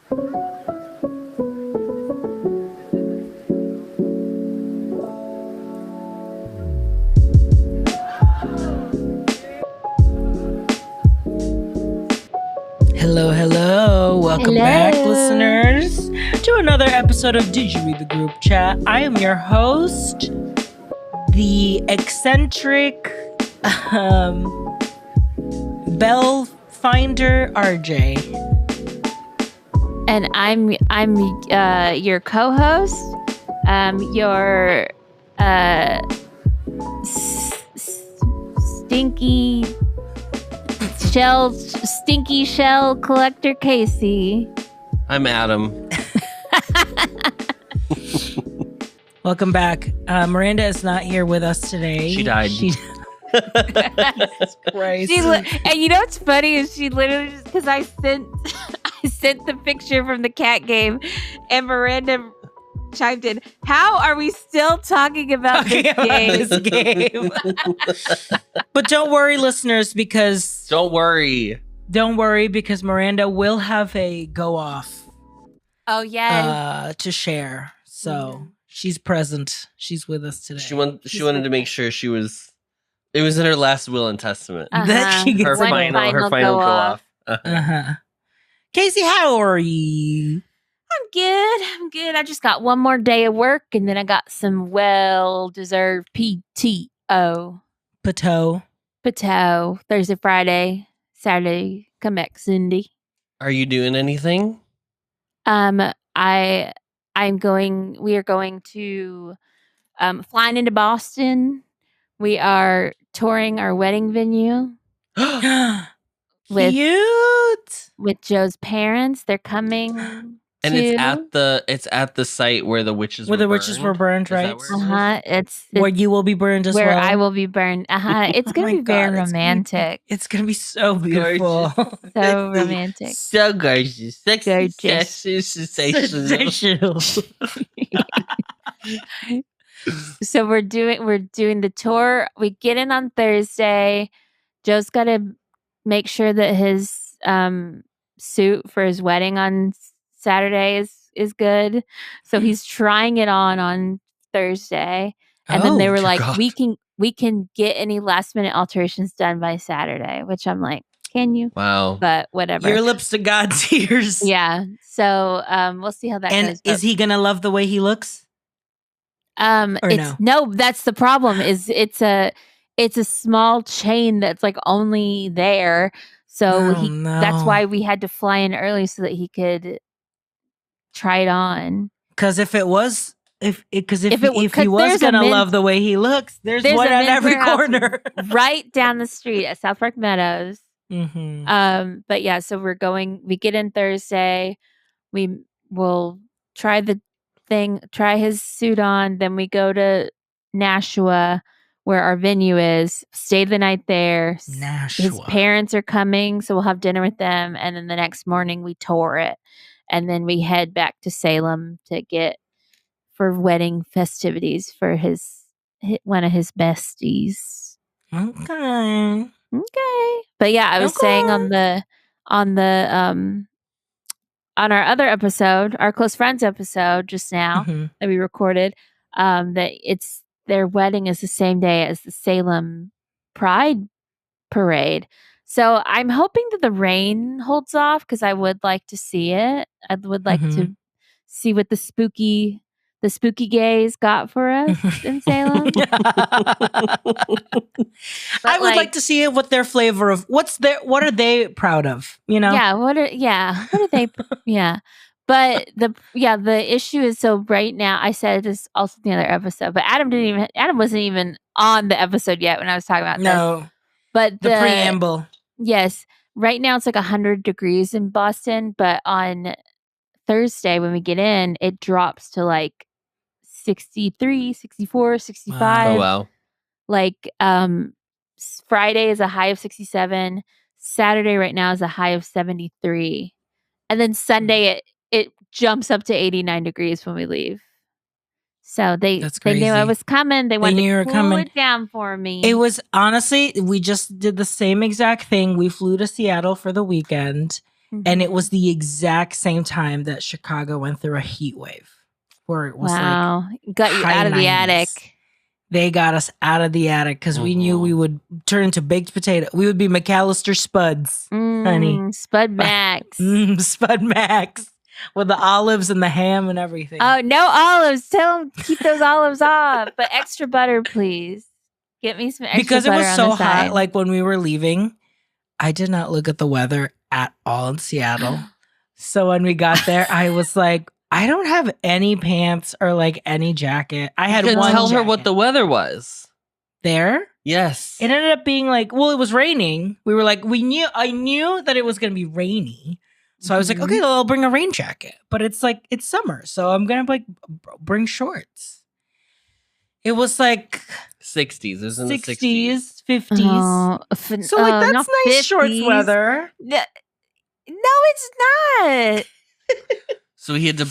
Hello. Welcome back, listeners, to another episode of Did You Read the Group Chat? I am your host, the eccentric Bell Finder RJ. And I'm your co-host, your stinky shell collector Casey. I'm Adam. Welcome back. Miranda is not here with us today. She died. Jesus Christ. And you know what's funny is she literally just because I sent the picture from the cat game, and Miranda chimed in. How are we still talking about this game? But don't worry, listeners, because Don't worry, because Miranda will have a go off. Oh yeah, to share. So she's present. She's with us today. she wanted to make sure she was. It was in her last will and testament. That she gets Her final go off. Casey, how are you? I'm good. I just got one more day of work, and then I got some well-deserved PTO. Pato. Thursday, Friday, Saturday, come back Sunday. Are you doing anything? We are going to flying into Boston. We are touring our wedding venue Cute. with Joe's parents. They're coming. And it's at the site where the witches were burned, right? It's where you will be burned as where well. I will be burned. It's gonna be very romantic. It's gonna be so beautiful. So romantic. So gorgeous. Gorgeous. Sensational. So we're doing the tour. We get in on Thursday. Joe's got to make sure that his suit for his wedding on Saturday is good. So he's trying it on Thursday. And then they were like, God. we can get any last minute alterations done by Saturday, which I'm like, can you? Wow. But whatever. Your lips to God's ears. Yeah. So we'll see how that goes. And is he gonna love the way he looks? No, that's the problem. Is it's a small chain that's like only there. So that's why we had to fly in early so that he could try it on. Because if he was gonna love the way he looks, there's one on every corner, right down the street at South Park Meadows. Mm-hmm. But yeah, so we get in Thursday. We will try his suit on. Then we go to Nashua, where our venue is, stay the night there. Nashua. His parents are coming, so we'll have dinner with them. And then the next morning we tour it. And then we head back to Salem for wedding festivities for one of his besties. Okay. But yeah, I was saying on our other episode, our close friends episode just now that we recorded, that their wedding is the same day as the Salem Pride Parade. So I'm hoping that the rain holds off because I would like to see it. I would like to see what the spooky gays got for us in Salem. I would like to see it with their flavor of what are they proud of? You know? What are they? Yeah. But the issue is, so right now, I said this also in the other episode, but Adam wasn't even on the episode yet when I was talking about this. No. But the preamble. Yes. Right now it's like 100 degrees in Boston, but on Thursday when we get in, it drops to like 63, 64, 65. Oh, wow. Like Friday is a high of 67. Saturday right now is a high of 73. And then Sunday it jumps up to 89 degrees when we leave. So they knew I was coming. They wanted to cool it down for me. It was honestly, we just did the same exact thing. We flew to Seattle for the weekend, And it was the exact same time that Chicago went through a heat wave where it was got you out of the attic. They got us out of the attic because we knew we would turn into baked potato. We would be McAllister Spuds, honey. Spud Max. Spud Max with the olives and the ham and everything. Oh, no olives. Tell them keep those olives off, but extra butter, please. Get me some extra because butter. Because it was so hot, like when we were leaving, I did not look at the weather at all in Seattle. So when we got there, I was like, I don't have any pants or like any jacket. I had one. Tell her jacket. what the weather was. There? Yes. It ended up being like, well, it was raining. We were like, I knew that it was going to be rainy. So I was like, okay, well, I'll bring a rain jacket. But it's like, it's summer. So I'm going to like bring shorts. It was like 60s. It was in 60s, the 60s. 50s. So like, that's nice 50s. Shorts weather. No, it's not. So we had to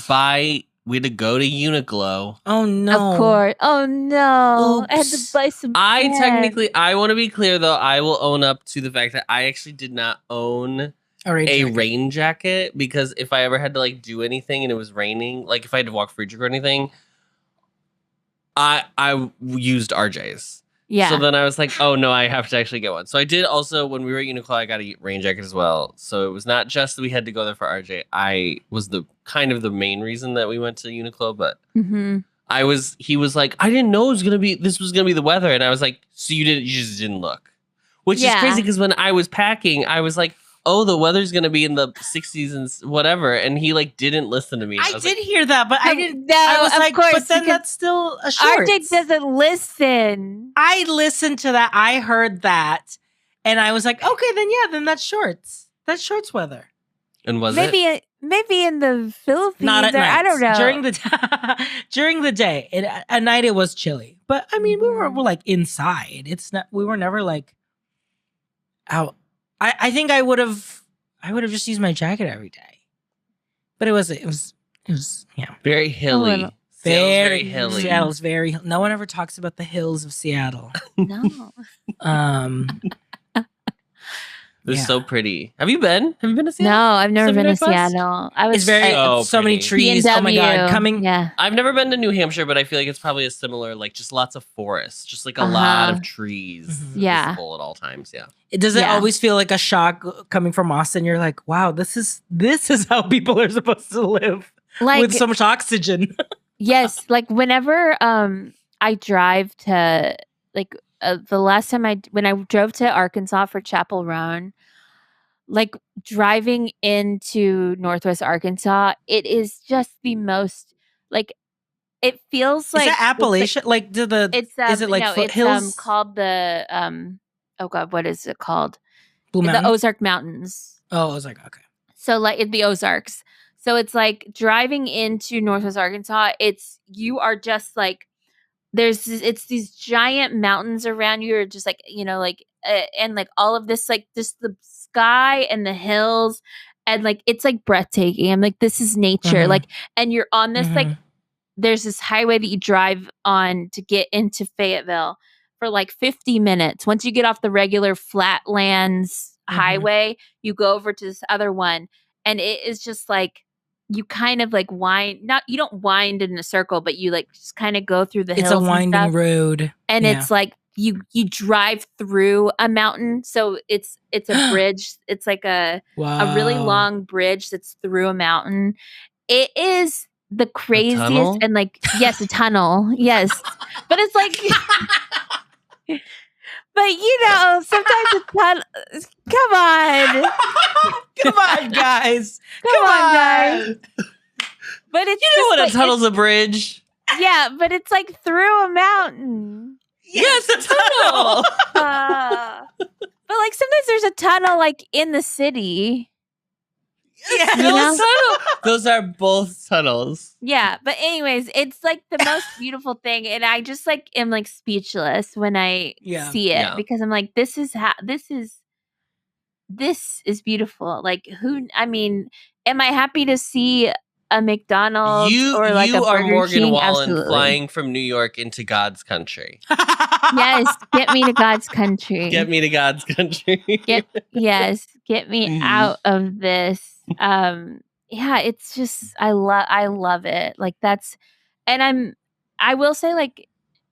go to Uniqlo. Oh, no. Of course. Oh, no. Oops. I had to buy some pants. I want to be clear, though. I will own up to the fact that I actually did not own a rain jacket because if I ever had to, like, do anything and it was raining, like, if I had to walk Friedrich or anything, I used RJ's. Yeah. So then I was like, oh, no, I have to actually get one. So I did also, when we were at Uniqlo, I got a rain jacket as well. So it was not just that we had to go there for RJ. I was the main reason that we went to Uniqlo, but he was like, I didn't know this was going to be the weather. And I was like, so you just didn't look. Which is crazy because when I was packing, I was like, oh, the weather's going to be in the 60s and whatever. And he like didn't listen to me. I did hear that, but I didn't. I was like, course, but then that's still a shorts. RJ doesn't listen. I listened to that. I heard that. And I was like, okay, then that's shorts. That's shorts weather. And was it? Maybe in the Philippines. Not at night. I don't know. During the day. At night it was chilly. But I mean, we were like inside. We were never like out. I think I would have just used my jacket every day. But it was very hilly. Very hilly. Seattle's very. No one ever talks about the hills of Seattle. No. They're so pretty. Have you been? Have you been to Seattle? No, I've never been to Seattle. It's very so many trees. B&W. Oh my god, coming. Yeah. I've never been to New Hampshire, but I feel like it's probably a similar, like just lots of forests, just like a lot of trees visible at all times. Yeah. Does it always feel like a shock coming from Austin? You're like, wow, this is how people are supposed to live, like, with so much oxygen. Yes, like whenever I drive to like. The last time when I drove to Arkansas for Chapel Roan, like driving into Northwest Arkansas, it is just the most like it feels like. Is that Appalachia? Is it like foothills? It's called the oh god, what is it called? Blue Mountain? The Ozark Mountains. Oh, Ozark. Okay. So like the Ozarks. So it's like driving into Northwest Arkansas. You are just like. It's these giant mountains around you, or just like and like all of this, like just the sky and the hills, and like it's like breathtaking. I'm like, this is nature, like, and you're on this like, there's this highway that you drive on to get into Fayetteville for like 50 minutes. Once you get off the regular flatlands highway, you go over to this other one, and it is just like. You kind of like you don't wind in a circle, but you like just kind of go through the hills. It's a winding road. And it's like you drive through a mountain. So it's a bridge. It's like a really long bridge that's through a mountain. It is the craziest. And like, yes, a tunnel. Yes. But it's like but sometimes it's tunnel. Come on. Come on, guys. Come on, guys. But it's what a tunnel's a bridge. Yeah, but it's like through a mountain. Yes, a tunnel. But like sometimes there's a tunnel like in the city. Yes, those are both tunnels. Yeah, but anyways, it's like the most beautiful thing, and I just like am like speechless when I see it because I'm like, this is beautiful. Like am I happy to see a McDonald's or like you a are Burger Morgan King, Wallen absolutely. flying from New York into God's country. Yes, get me to God's country. Get me to God's country. Get me Mhm. out of this. Yeah, it's just I love it. Like that's, and I will say like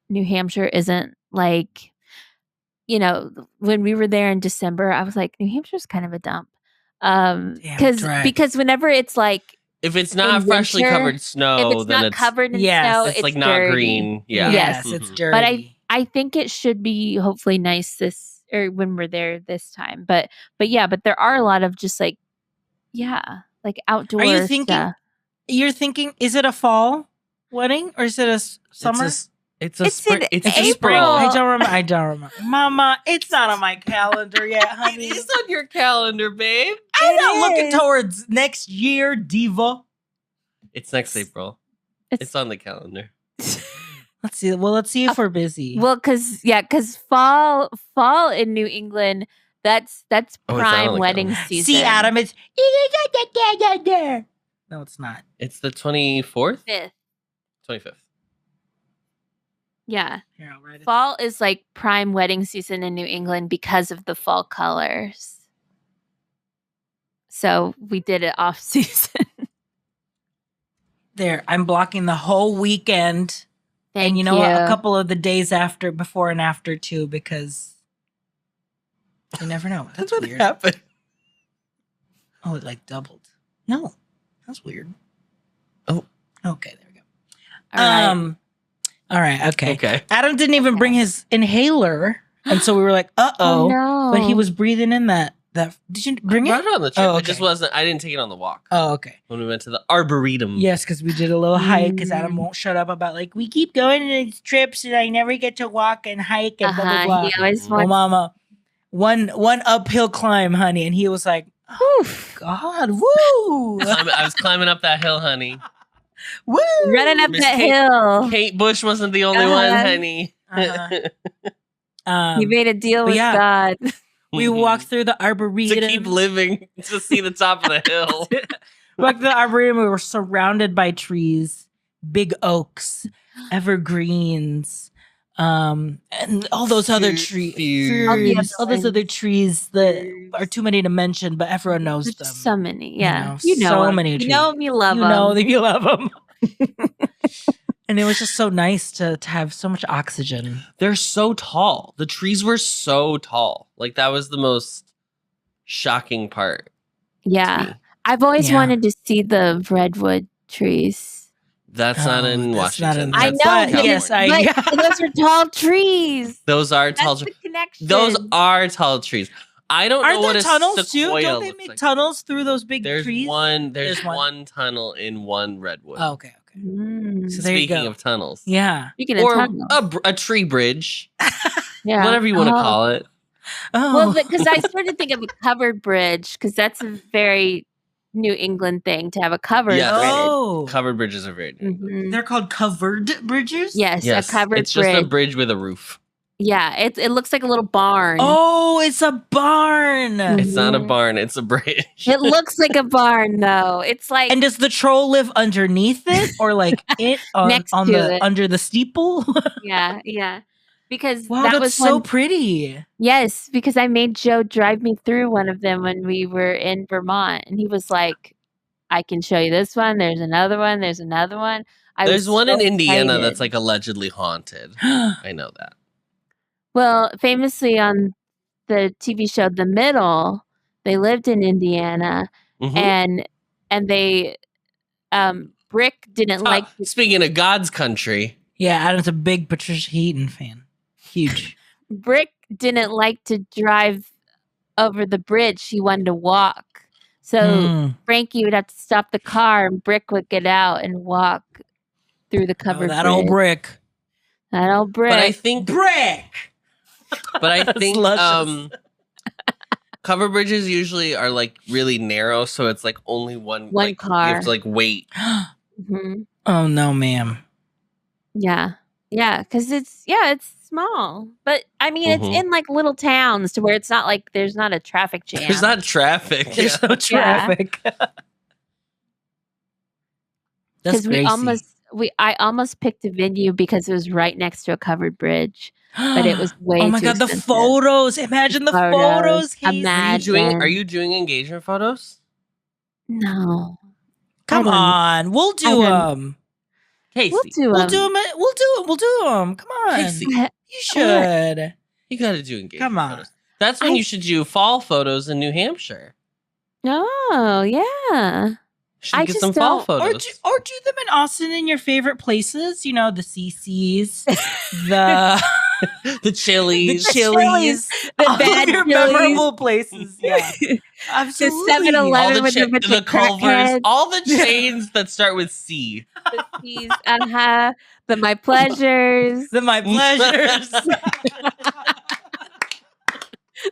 New Hampshire isn't like, when we were there in December, I was like, New Hampshire's kind of a dump. Damn, drag. Because whenever it's like If it's not in freshly winter, covered if snow, it's then not it's covered in Yes, snow, it's it's like not dirty. green. Yeah. Yes, Mhm. it's dirty. But I think it should be hopefully nice when we're there this time. But there are a lot of just like, like outdoor Are you thinking? stuff. You're thinking? Is it a fall wedding or is it a summer? It's a It's spring. in It's a April. spring. I don't remember. Mama, it's not on my calendar yet, honey. It is on your calendar, babe. I'm not It looking is. towards next year, diva. It's next April. It's on the calendar. Let's see. Well, let's see if we're busy. Well, because fall in New England, that's Oh, it's not prime on the wedding calendar. season. See, Adam, it's no, it's not. It's the 24th? 5th. 25th. Yeah. Here, I'll write it. Fall is like prime wedding season in New England because of the fall colors. So we did it off season. There, I'm blocking the whole weekend. Thank And you know what? A couple of the days after, before and after too, because you never know. That's what weird. happened. Oh, it like doubled. No, that's weird. Oh. Okay, there we go. All right. All right, okay. Okay. Adam didn't even bring his inhaler, and so we were like, Oh, "Uh-oh." no. But he was breathing in that. Did you bring I it? brought it on the trip. Oh, It just okay. wasn't. I didn't take it on the walk Oh, okay. when we went to the Arboretum. Yes, because we did a little hike. Because Adam Mm. won't shut up about like we keep going on these trips and I never get to walk and hike and blah blah blah. He always Oh, wants. mama, one uphill climb, honey, and he was like, "Oh Oof. God, woo, I was climbing up that hill, honey. woo, Running up Miss that Kate- hill. Kate Bush wasn't the only Uh-huh. one, honey. Uh-huh. He made a deal but with yeah. God. We walked through the to arboretum. keep living, to see the top of the hill. Walked through the arboretum. We were surrounded by trees, big oaks, evergreens, and all those other trees. Fuse. All those other trees that are too many to mention, but everyone knows There's them. so many. You Yeah. know, You know so 'em. many You trees. know 'em, you love You them. know that you love them. And it was just so nice to have so much oxygen. They're so tall. The trees were so tall. Like that was the most shocking part. to Yeah. me. I've always Yeah. wanted to see the redwood trees. That's not in that's not Washington. in- I That's know, in but- yes, California. But those are tall trees. Those are tall That's trees. the connection. Those are tall trees. I don't know Aren't what there a tunnels too? sequoia Don't they looks make like. tunnels through those big There's trees? one. There's There's one. one tunnel in one redwood. Oh, okay. Mm. So there you Speaking go. of tunnels, Yeah. Speaking of or tunnels. a tree bridge, Yeah. whatever you want to Oh. call it. Oh. Well, because I started to think of a covered bridge because that's a very New England thing to have a covered Yes. bridge. Oh. Covered bridges are very new. Mhm. They're called covered bridges? Yes, Yes, a covered it's just bridge. a bridge with a roof. Yeah, it looks like a little barn. Oh, it's a barn. It's not a Mhm. barn. It's a bridge. It looks like a barn though. It's like And does the troll live underneath it or like it on, Next on to the it. under the steeple? yeah. Because Wow, that that's was so one, pretty. yes, because I made Joe drive me through one of them when we were in Vermont, and he was like, "I can show you this one. There's another one. There's another one." There's one in Indiana excited. that's like allegedly haunted. I know that. Well, famously on the TV show The Middle, they lived in Indiana, Mhm. and they Brick didn't like to Speaking of God's country, Yeah, Adam's a big Patricia Heaton fan. Huge. Brick didn't like to drive over the bridge. She wanted to walk. So Mm. Frankie would have to stop the car and Brick would get out and walk through the Oh, covered that bridge. old brick. That old Brick. but I think, Brick. think, luscious. covered bridges usually are like really narrow, so it's like only one like, car. You have to like wait. Mhm. Oh no, ma'am. Yeah. Yeah, because it's small. But I mean Mhm. it's in like little towns to where it's not like there's not a traffic jam. There's not traffic. There's Yeah. no traffic. That's Because Gracie. I almost picked a venue because it was right next to a covered bridge, but it was way Oh my too god, the expensive. photos! Imagine the photos, Casey. Imagine. Are you doing engagement photos? No. Come on, we'll do them. Casey, We'll do We'll them. do them. We'll do them. We'll do them. Come on, Casey. you should. You got to do engagement Come on. photos. That's when you should do fall photos in New Hampshire. Oh, yeah. Should I get just some fall don't- photos. Or do them in Austin in your favorite places. You know, the CC's, the the Chili's. the Chili's, the all bad of your Chili's. memorable places. Yeah, absolutely. 7-Eleven. all the, with the the Culvers, crackheads. all the chains that start with C. The C's, the My Pleasures, The my pleasures.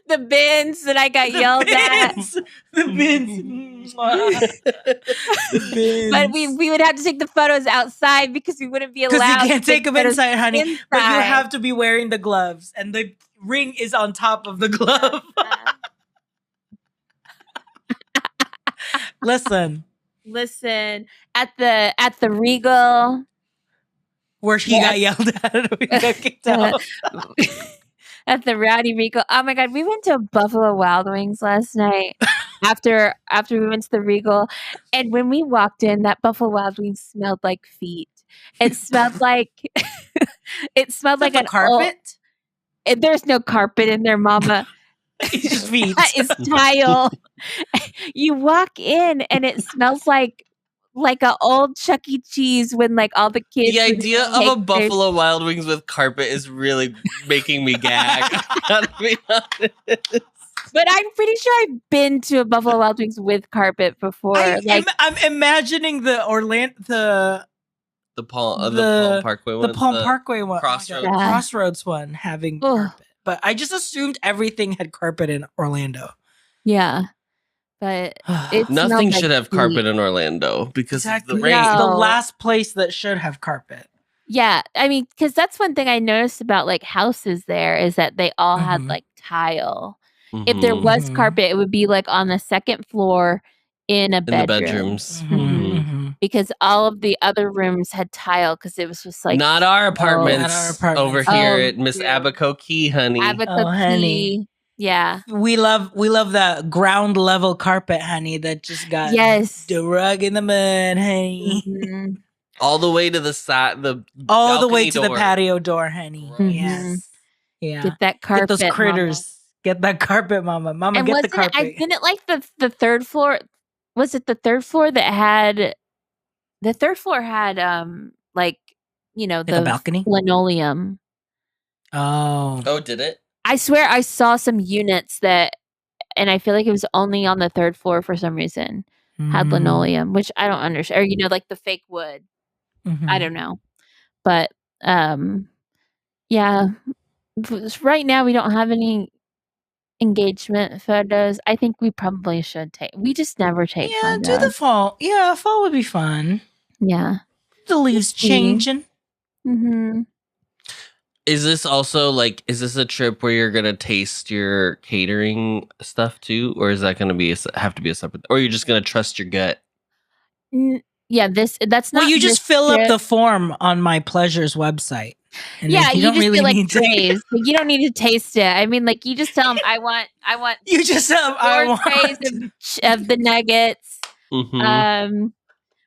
the bins that I got yelled at. The bins. The bins. But we would have to take the photos outside because we wouldn't be allowed. Because you can't to take them photos inside, honey. But you inside. have to be wearing the gloves, and the ring is on top of the glove. Listen, at the Regal. where he got yelled at, we got kicked out. At the Rowdy Regal. Oh my god, we went to Buffalo Wild Wings last night after we went to the Regal, and when we walked in, that Buffalo Wild Wings smelled like feet. It smelled like like a carpet. There's no carpet in there, Mama. It's just feet. It's tile. You walk in and it smells like an old Chuck E. Cheese when like all the kids. The idea of a take their- Buffalo Wild Wings with carpet is really making me gag. Gotta be honest. But I'm pretty sure I've been to a Buffalo Wild Wings with carpet before. I'm imagining the The Palm Parkway one. the Palm Parkway one, Crossroads. Oh my God, Crossroads one having Ugh. carpet. But I just assumed everything had carpet in Orlando. Yeah, but it Nothing smelled should like have carpet feet. in Orlando because of Exactly. the rain. It's the No. last place that should have carpet. Yeah, I mean, because that's one thing I noticed about like houses there is that they all had Mhm. like tile. If there Mhm. was Mhm. carpet, it would be like on the second floor in a in bedroom. the bedrooms. Mhm. Because all of the other rooms had tile because it was just like Not our apartments. Not our apartments. Over here Oh, at Miss dude. Abaco Key, honey. Abaca honey. Key. Yeah. We love that ground level carpet, honey. That just got Yes. the rug in the mud, honey. Mhm. All the way to the side, the All the way balcony to the door. patio door, honey. Mhm. Yes. Yeah. Get that carpet. Get those Mama. critters. Get that carpet, mama. Mama, And get the wasn't it, I carpet. didn't like the third floor. Was it the third floor that had the third floor had like a the balcony? linoleum. Oh. Oh, did it? I swear I saw some units that, and I feel like it was only on the third floor for some reason, had Mm. linoleum, which I don't understand. Or like the fake wood. Mhm. I don't know. But yeah. Right now we don't have any engagement photos. I think we probably should take. We just never take Yeah, photos. do the fall. Yeah, fall would be fun. Yeah. The leaves see. changing. Mm-hmm. Is this also like? Is this a trip where you're gonna taste your catering stuff too, or is that gonna be have to be a separate? Or you're just gonna trust your gut? Yeah, that's not. Well, you this just fill up trip. the form on my pleasures website. And Yeah, you you don't just really get like need to. trays. Like, you don't need to taste it. I mean, like you just tell them, I want You just I 4 want. trays of the nuggets. Mm-hmm.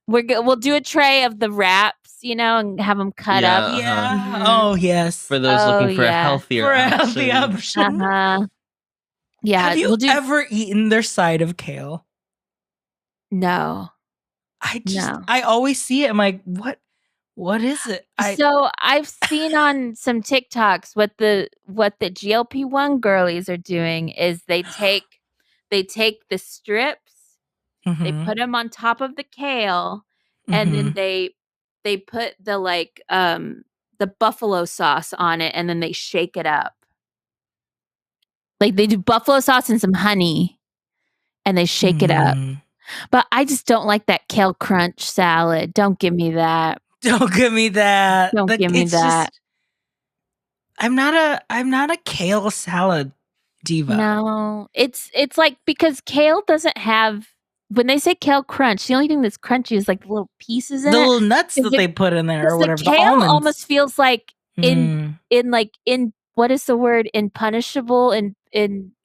We'll do a tray of the wraps, and have them cut Yeah. up. Yeah. Mhm. Oh yes. For those looking for a yeah. healthier For a healthy option. option. Yeah. Have you we'll do. ever eaten their side of kale? No. I No. always see it. I'm like, what is it? So I've seen on some TikToks what the GLP-1 girlies are doing is they take the strips, they Mhm, put them on top of the kale, and then mhm. they put the buffalo sauce on it, and then they shake it up. Like they do buffalo sauce and some honey, and they shake it up. Mm. But I just don't like that kale crunch salad. Don't give me that. Don't give me that. Don't give me it's that. Just, I'm not a kale salad diva. No, it's like because kale doesn't have when they say kale crunch, the only thing that's crunchy is like the little pieces in The it. little nuts that they put in there or whatever. The The kale almonds. almost feels like in what is the word? Impunishable in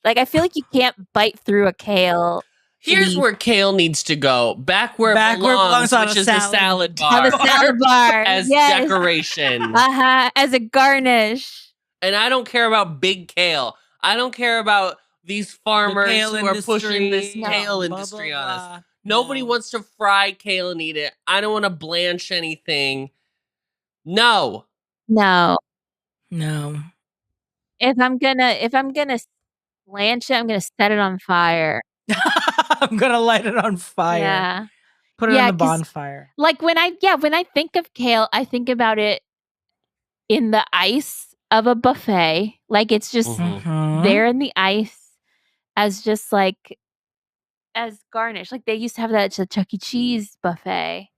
like I feel like you can't bite through a kale. Here's where kale needs to go. Back where it belongs, on which a is the salad bar. On the salad bar. As yes. decoration. As a garnish. And I don't care about big kale. I don't care about these farmers who are pushing this kale industry on us. Nobody wants to fry kale and eat it. I don't want to blanch anything. No. If I'm gonna blanch it, I'm gonna set it on fire. I'm gonna light it on fire. Yeah. Put it on the bonfire. Like when I think of kale, I think about it in the ice of a buffet. Like it's just there in the ice as just like as garnish. Like they used to have that at Chuck E. Cheese buffet.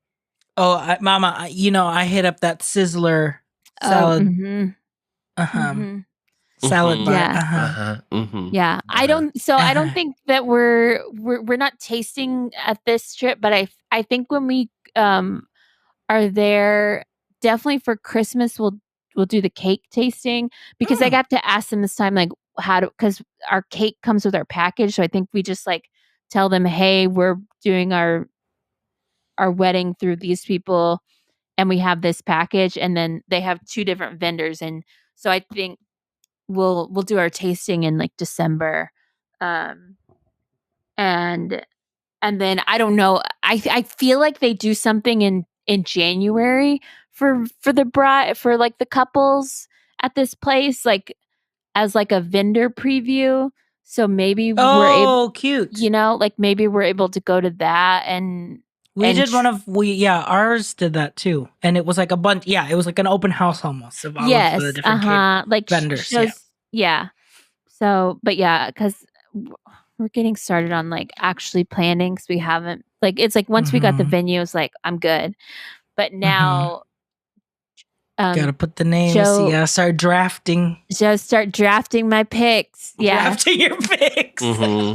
Oh, Mama, I hit up that Sizzler salad. Salad bar. Yeah. I don't think that we're not tasting at this trip, but I think when we are there, definitely for Christmas we'll do the cake tasting because I got to ask them this time like because our cake comes with our package, so I think we just like tell them, hey, we're doing our wedding through these people and we have this package, and then they have 2 different vendors, and so I think we'll do our tasting in like December. And then I don't know. I feel like they do something in January for the bride, for like the couples at this place, like as like a vendor preview. So maybe we're able, cute. Like maybe we're able to go to that and we did ours did that too. And it was like a bunch. Yeah, it was like an open house almost of all of the different like vendors. So, but because we're getting started on like actually planning because we haven't like it's like once we got the venue, it's like I'm good. But now, gotta put the names. You gotta start drafting. Just start drafting my picks. Yeah, drafting your picks.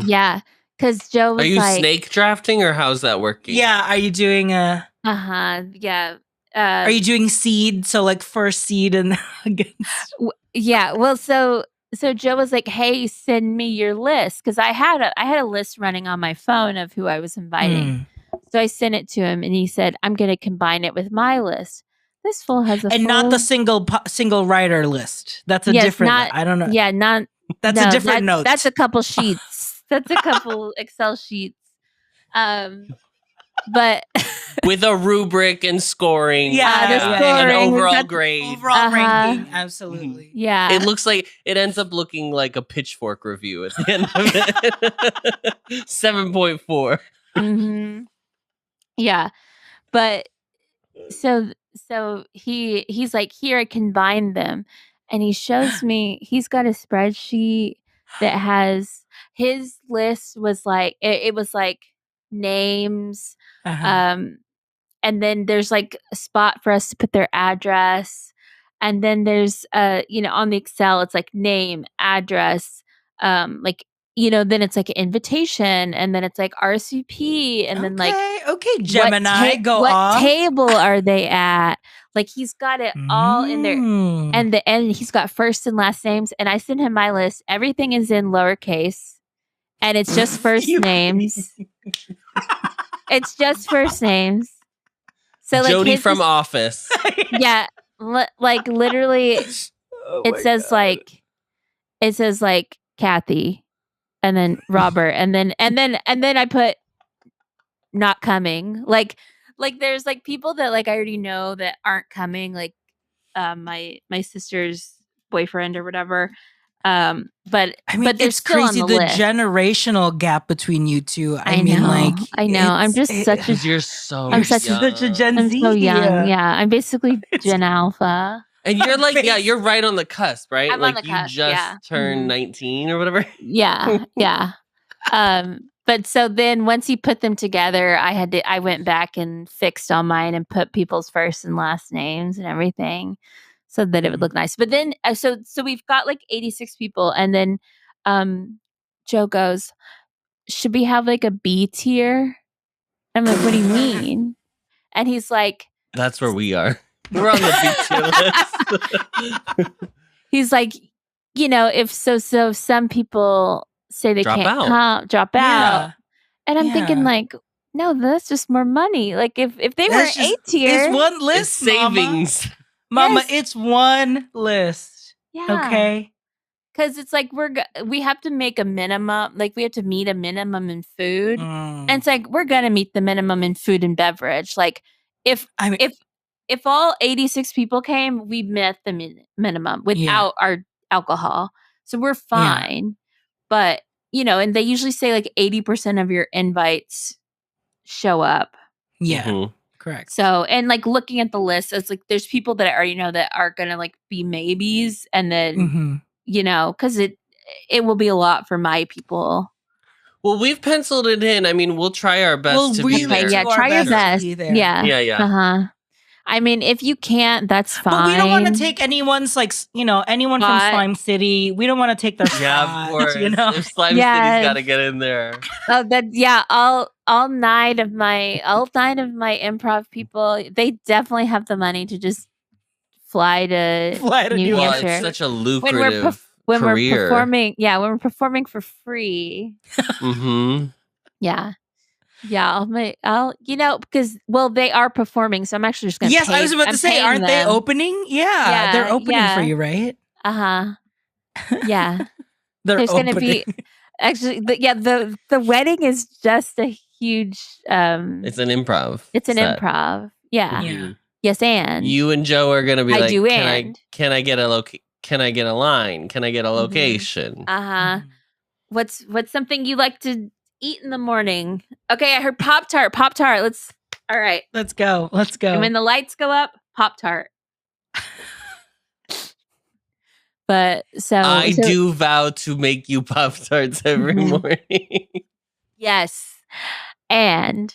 Yeah. Because Joe was Are you snake drafting or how's that working? Yeah. Are you doing a... Yeah. Are you doing seed? So like first seed and against... Yeah. Well, so Joe was like, hey, send me your list. Because I had a list running on my phone of who I was inviting. So I sent it to him and he said, I'm going to combine it with my list. This fool has a not the single writer list. That's a different... I don't know. Yeah, That's a different note. That's a couple sheets. That's a couple Excel sheets. But with a rubric and scoring. And overall grade. Overall ranking. Absolutely. Yeah. It looks like it ends up looking like a pitchfork review at the end of it. 7.4. Yeah. But so he's like, here, I combined them. And he shows me, he's got a spreadsheet that has his list was like it was like names, and then there's like a spot for us to put their address, and then there's on the Excel it's like name, address, then it's like an invitation, and then it's like RSVP, and then like Gemini, what table are they at? Like he's got it all in there, and he's got first and last names. And I sent him my list. Everything is in lowercase, and it's just first names. It's just first names. So like Jody from Office. Yeah, like literally, it says like Kathy, and then Robert, and then I put not coming. Like there's like people that like I already know that aren't coming, like my sister's boyfriend or whatever. But I mean, they're it's still crazy on the list. generational gap between you two. I mean, I know. I'm just such a you're so I'm such a Gen I'm Z. so young. Yeah, I'm basically Gen Alpha. And you're like, you're right on the cusp, right? I'm like on the you cusp, just turned 19 or whatever. Yeah. But so then once he put them together, I went back and fixed on mine and put people's first and last names and everything so that it would look nice. But then, so we've got like 86 people. And then Joe goes, should we have like a B tier? I'm like, what do you mean? And he's like, That's where we are. We're on the B tier list. he's like, if some people say they Drop can't out. drop out. Yeah. And I'm thinking Yeah. like, no, that's just more money. Like if they were That's A just- tier, It's one It's list, savings. Mama, Yes. it's one list. yeah. Okay. Because it's like we have to make a minimum, like we have to meet a minimum in food, and it's like we're gonna meet the minimum in food and beverage. Like if all 86 people came, we met the minimum without our alcohol, so we're fine. But and they usually say like 80% of your invites show up. Yeah. Mhm. Correct. So, and like looking at the list, it's like there's people that are that are gonna like be maybes, and then because it will be a lot for my people. Well, we've penciled it in. I mean, we'll try our best We'll to really be there. Yeah, do our try your best to best. be there. Yeah. I mean, if you can't, that's fine. But we don't want to take anyone's anyone from Spot. Slime City. We don't want to take their Yeah, spot, of course. If Slime Yes. City's got to get in there. Oh, all 9 of my improv people, they definitely have the money to just fly to New Well, Hampshire. it's such a when lucrative we're career. performing, when we're performing for free. Mm-hmm. Yeah. Yeah, because they are performing, so I'm actually just gonna. Yes, I was about to say, aren't they opening? Yeah, they're opening for you, right? Yeah. There's gonna be actually, the wedding is just a huge. It's an improv. It's an set. improv. Yeah. Yeah. Yes, and You and Joe are gonna be I like, do can and. I get a Can I get a line? Can I get a location? What's something you like to eat in the morning? Okay, I heard Pop-Tart. Pop-Tart. All right. Let's go. Let's go. And when the lights go up, Pop-Tart. But I do vow to make you Pop-Tarts every morning. Yes. And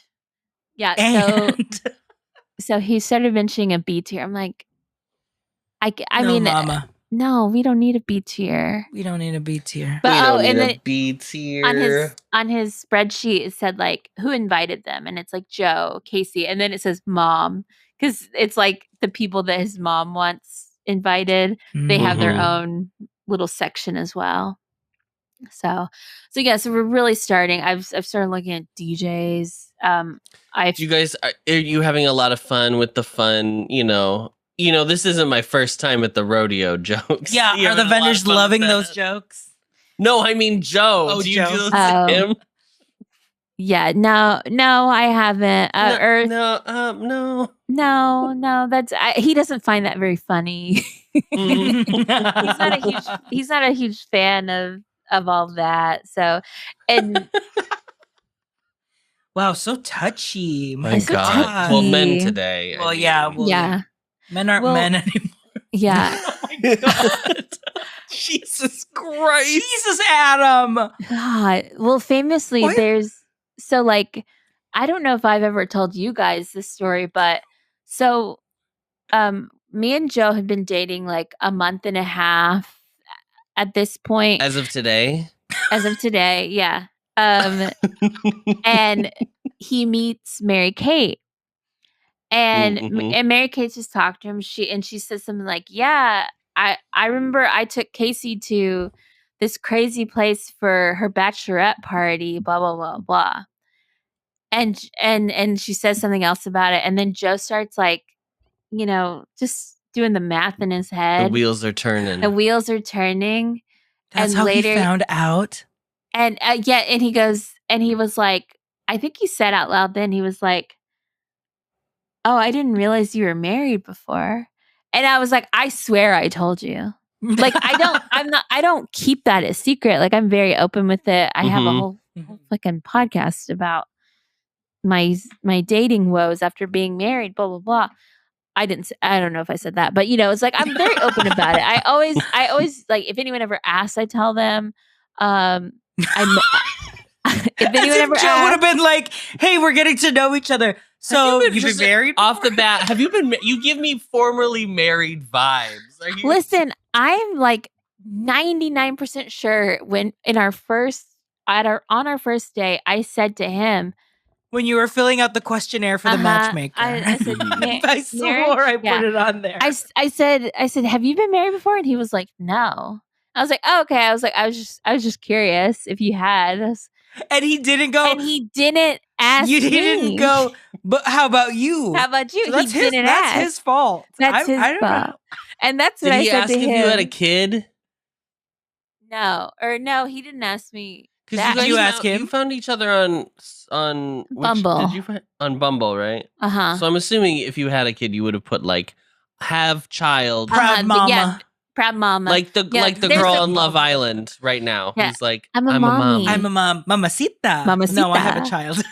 so he started mentioning a B tier. I'm like, I mean, Mama. No, we don't need a B tier. We don't need a B tier. But we don't and need then a B tier. on his spreadsheet it said like who invited them, and it's like Joe, Casey, and then it says mom, because it's like the people that his mom wants invited. They have their own little section as well. So we're really starting. I've started looking at DJs. You guys, are you having a lot of fun with the fun? This isn't my first time at the rodeo jokes. Yeah, are the vendors loving those jokes? No, I mean Joe. Oh, do you Joe. do those to him? Yeah, no, I haven't. No. That's he doesn't find that very funny. He's not a huge fan of all that. So, and wow, so touchy. My so God. touchy. Well, men today. Well, yeah. Men aren't men anymore. Yeah. Oh my God. Jesus Christ. Jesus, Adam. God. Well, famously, there's I don't know if I've ever told you guys this story, but me and Joe have been dating like a month and a half at this point. As of today? As of today, yeah. And he meets Mary Kate. And Mary Kate just talked to him. She said something like, "Yeah, I remember I took Casey to this crazy place for her bachelorette party, blah blah blah blah." And she says something else about it, and then Joe starts like, just doing the math in his head. The wheels are turning. That's and how later, he found out. And and he was like, I think he said out loud then, he was like, "Oh, I didn't realize you were married before." And I was like, "I swear I told you." Like I don't keep that a secret. Like I'm very open with it. I have a whole fucking podcast about my dating woes after being married, blah blah blah. I don't know if I said that, but it's like I'm very open about it. I always like if anyone ever asks, I tell them. If anyone ever Joe would have been like, "Hey, we're getting to know each other. So you've been married off the bat? Have you been? You give me formerly married vibes. Listen, I'm like 99% sure when on our first day, I said to him, when you were filling out the questionnaire for the matchmaker. I said, I swore I put it on there. I said, have you been married before? And he was like, no. I was like, oh, okay. I was like, I was just curious if you had. And he didn't go. And he didn't ask You me. didn't go. But how about you? How about you? So that's he didn't ask. That's his fault. That's his I don't fault. know. And that's what I said to him. Did he ask if you had a kid? No, he didn't ask me. Did you ask him? You found each other on Bumble. Did you find on Bumble, right? So I'm assuming if you had a kid, you would have put like have child, proud mama, yeah, proud mama, like the girl on Love Island right now. Yeah. Who's like, I'm a mommy. I'm a mom, mamacita. No, I have a child.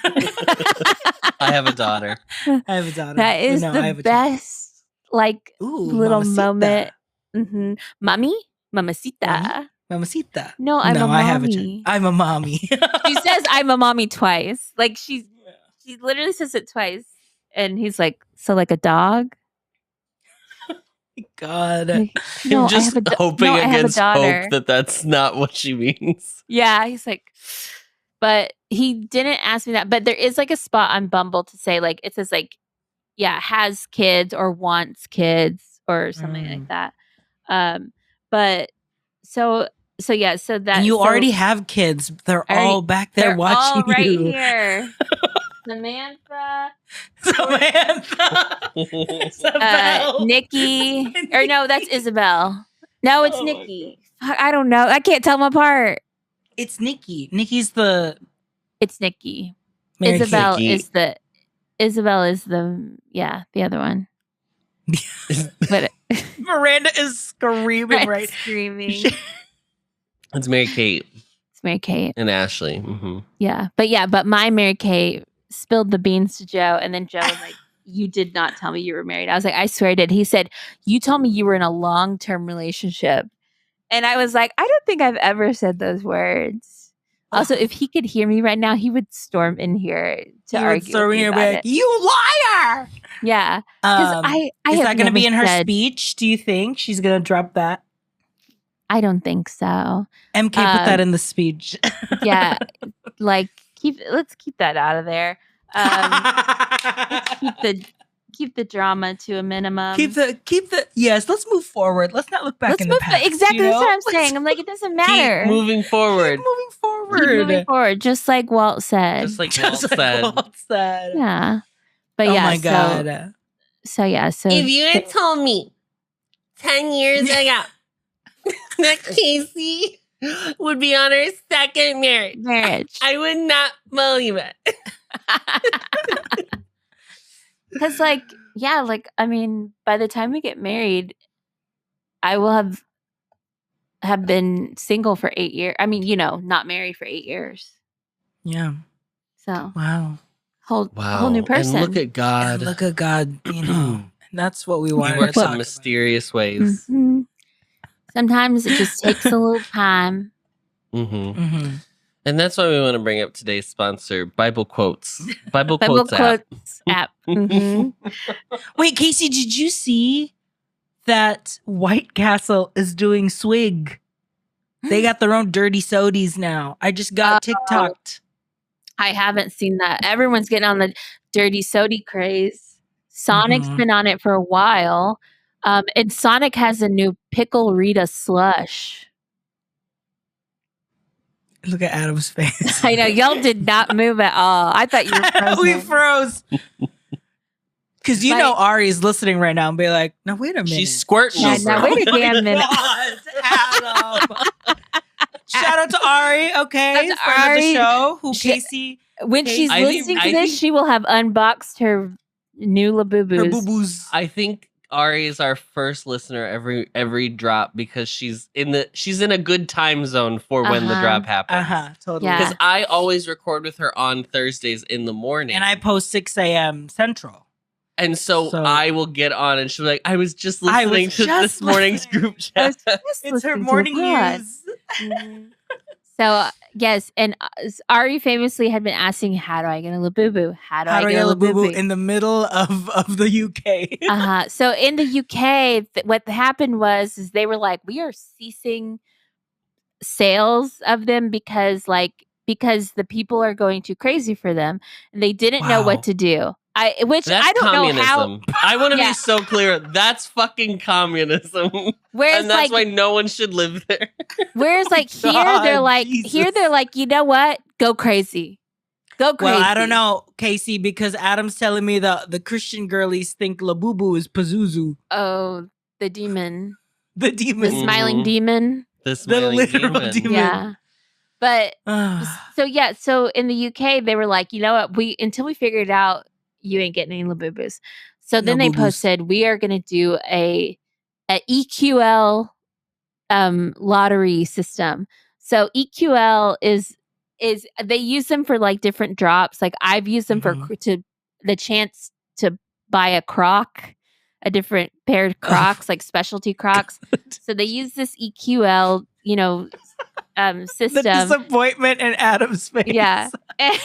I have a daughter. I have a daughter. That is the best, like little moment. Mm-hmm. Mommy, mamacita. Mamacita. No, I'm a mommy. I have a child. I'm a mommy. She says I'm a mommy twice. Like she literally says it twice. And he's like, so like a dog? God. Like, no, I'm just hoping against hope that that's not what she means. Yeah, he's like, but he didn't ask me that. But there is like a spot on Bumble to say like, it says like, yeah, has kids or wants kids or something like that. But so that and you already have kids. They're all back there watching all right you. Here. Samantha, Nikki, or no, that's Isabel. No, it's Nikki. I don't know. I can't tell them apart. It's Nikki. It's Nikki. Mary Isabel Kate. is the other one. But Miranda is screaming screaming. It's Mary Kate. It's Mary Kate and Ashley. Mm-hmm. But my Mary Kate spilled the beans to Joe, and then Joe was like, "You did not tell me you were married." I was like, "I swear I did." He said, "You told me you were in a long-term relationship," and I was like, "I don't think I've ever said those words." Also, if he could hear me right now, he would storm in here to argue. Back, you liar! Yeah, because is that going to be in her speech? Do you think she's going to drop that? I don't think so. MK put that in the speech. Yeah, like let's keep that out of there. Let's keep the drama to a minimum. Keep the yes. Let's move forward. Let's not look back in the past. Exactly, that's what I'm saying. I'm like, it doesn't matter. Keep moving forward. Keep moving forward, just like Walt said. Just like Walt said. Yeah, but yeah. Oh my god. So if you had told me 10 years ago that Casey would be on her second marriage, I would not believe it. Because, I mean, by the time we get married, I will have been single for 8 years. I mean, not married for 8 years. Yeah. So wow, whole new person. And look at God. And look at God. That's what we want. He works in mysterious ways. Mm-hmm. Sometimes it just takes a little time. Mm-hmm. Mm-hmm. And that's why we want to bring up today's sponsor, Bible Quotes. Bible Quotes app. Mm-hmm. Wait, Casey, did you see that White Castle is doing swig? They got their own dirty sodies now. I just got TikToked. I haven't seen that. Everyone's getting on the dirty sody craze. Sonic's been on it for a while. And Sonic has a new Pickle Rita slush. Look at Adam's face. I know. Y'all did not move at all. I thought you were frozen. We froze. Because Ari's listening right now and be like, no, wait a minute. She's squirting. Yeah, now wait a damn minute. Adam. Shout out to Ari, okay? Friend of the show. Casey. When she's listening to this, she will have unboxed her new Labubu's. Her boo-boos. I think Ari is our first listener every drop because she's in a good time zone for when the drop happens. Totally. Because I always record with her on Thursdays in the morning. And I post 6 a.m. Central. And so I will get on and she'll be like, I was just listening to this morning's group chat. It's her morning news. Mm-hmm. So, yes, and Ari famously had been asking, how do I get a Labubu? How do I get a Labubu? In the middle of the UK. So in the UK, what happened was they were like, we are ceasing sales of them because because the people are going too crazy for them, and they didn't know Wow. what to do. I That's don't know how. communism. I want to Yeah. be so clear. That's fucking communism. Whereas And that's like, why no one should live there. whereas like here they're God, like you know what? Go crazy. Go crazy. Well, I don't know, Casey, because Adam's telling me the Christian girlies think Labubu is Pazuzu, Oh, the demon, the the demon. smiling demon. The smiling literal demon. Yeah. But Ah, so in the UK they were like, you know what? Until we figured out you ain't getting any Labubus. So No then they boo-boos. posted we are going to do a EQL lottery system. So EQL is they use them for like different drops. Like I've used them Mhm. for the chance to buy a Croc, a different pair of Crocs, like specialty Crocs. So they use this EQL, the system. disappointment in Adam's face. Yeah.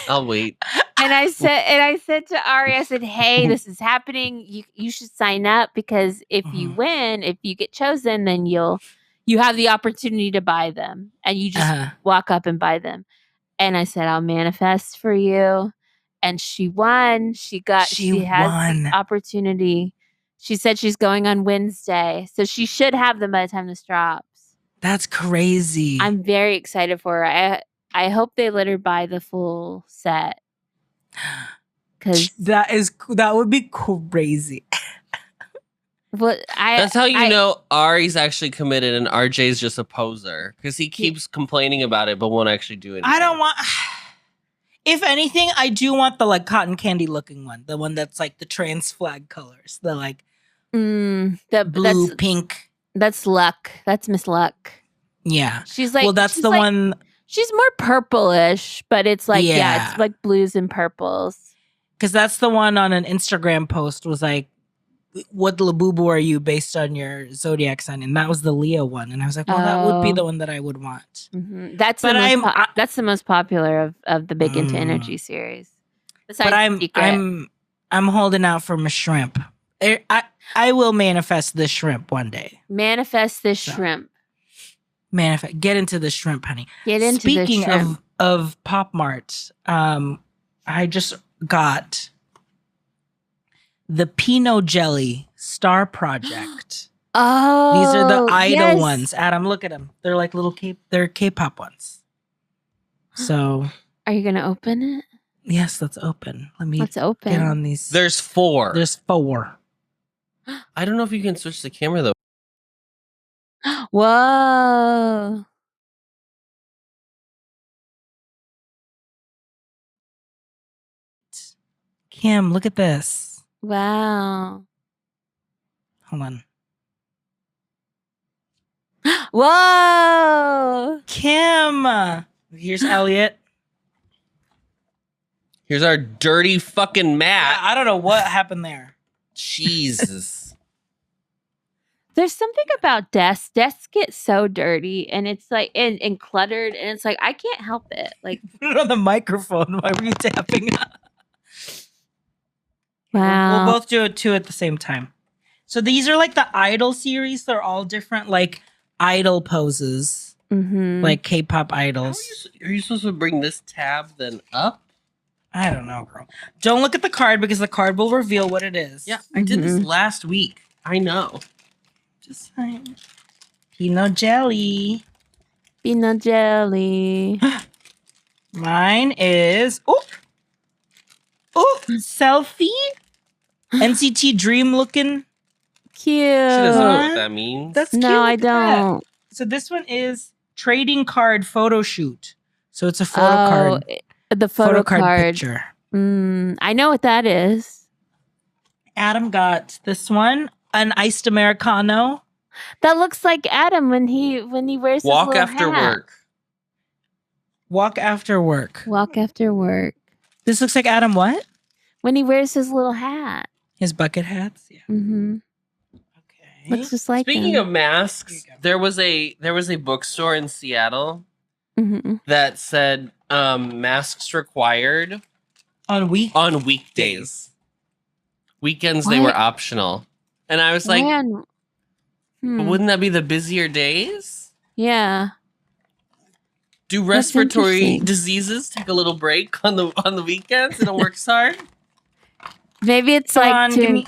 I'll wait. And I said to Ari, I said, "Hey, this is happening. You should sign up because if you Mhm. win, if you get chosen, then you have the opportunity to buy them, and you just walk up and buy them." And I said, "I'll manifest for you." And she won. She has won. the opportunity. She said she's going on Wednesday, so she should have them by the time this drops. That's crazy. I'm very excited for her. I hope they let her buy the full set. Because that would be crazy. That's how you know Ari's actually committed and RJ's just a poser. Because he keeps complaining about it but won't actually do anything. I don't want. If anything, I do want the like cotton candy looking one, the one that's like the trans flag colors, the like the blue, pink. That's Luck. That's Miss Luck. Yeah, she's like. Well, that's the like, one. She's more purplish, but it's like it's like blues and purples. Because that's the one on an Instagram post was like, "What Labubu are you based on your zodiac sign?" And that was the Leo one, and I was like, "Well, that would be the one that I would want." Mm-hmm. That's the most popular of the Big Into Energy series. But I'm holding out for my shrimp. I will manifest this shrimp one day. Manifest this shrimp. Manifest. Get into the shrimp, honey. Get into Speaking the shrimp. of Pop Mart, I just got the Pinot Jelly Star Project. Oh, these are the idol ones. Adam, look at them. They're like little they're K-pop ones. So, are you gonna open it? Yes, let's open. Let's open. Get on these. There's 4. There's 4. I don't know if you can switch the camera though. Whoa. Kim, look at this. Wow. Hold on. Whoa. Kim. Here's Elliot. Here's our dirty fucking Matt. I don't know what happened there. Jesus. There's something about desks. Desks get so dirty and it's like and cluttered and it's like I can't help it. Like Put it on the microphone. Why were you tapping? Wow. We'll both do it 2 at the same time. So these are like the idol series. They're all different like idol poses. Mm-hmm. Like K-pop idols. Are you supposed to bring this tab then up? I don't know, girl. Don't look at the card because the card will reveal what it is. Yeah, I did this last week. I know. Just saying. Pinot Jelly. Peanut jelly. Mine is selfie. NCT Dream looking. Cute. She doesn't know what that means. That's cute. No, I Look at that. don't. So this one is trading card photo shoot. So it's a photo card. The photo card picture. I know what that is. Adam got this one, an iced Americano. That looks like Adam when he wears his Walk little after hat. work. Walk after work. Walk after work. This looks like Adam what? When he wears his little hat. His bucket hats? Yeah. Mm-hmm. Okay. Looks just like Speaking him. of masks, there was a bookstore in Seattle Mm-hmm. that said masks required On weekdays. Weekends they What? were optional. And I was like, but wouldn't that be the busier days? Yeah. Do respiratory interesting. diseases take a little break on the weekends? They don't work so hard. Maybe it's Come like on,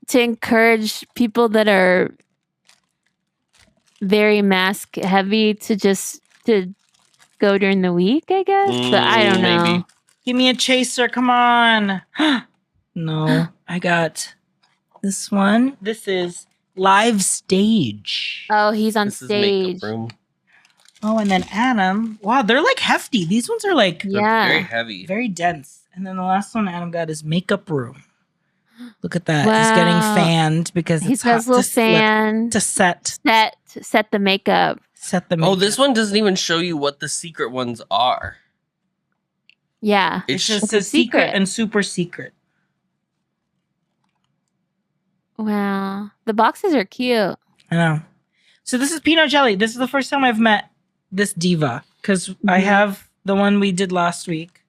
to encourage people that are very mask heavy to go during the week, I guess. But I don't know. Maybe. give me a chaser. Come on. No, I got this one. This is live stage. Oh, he's on This is makeup stage. room. Oh, and then Adam. Wow, they're like hefty. These ones are like They're very Yeah. heavy. very dense. And then the last one Adam got is makeup room. Look at that. He's getting Wow. fanned because He's it's got hot his little to slip- fan to set set the makeup. the makeup. Oh, this one doesn't even show you what the secret ones are. Yeah. It It's just It's a says secret secret. and super secret. Wow. The boxes are cute. I know. So this is peanut jelly. This is the first time I've met this diva because I Mhm. have the one we did last week.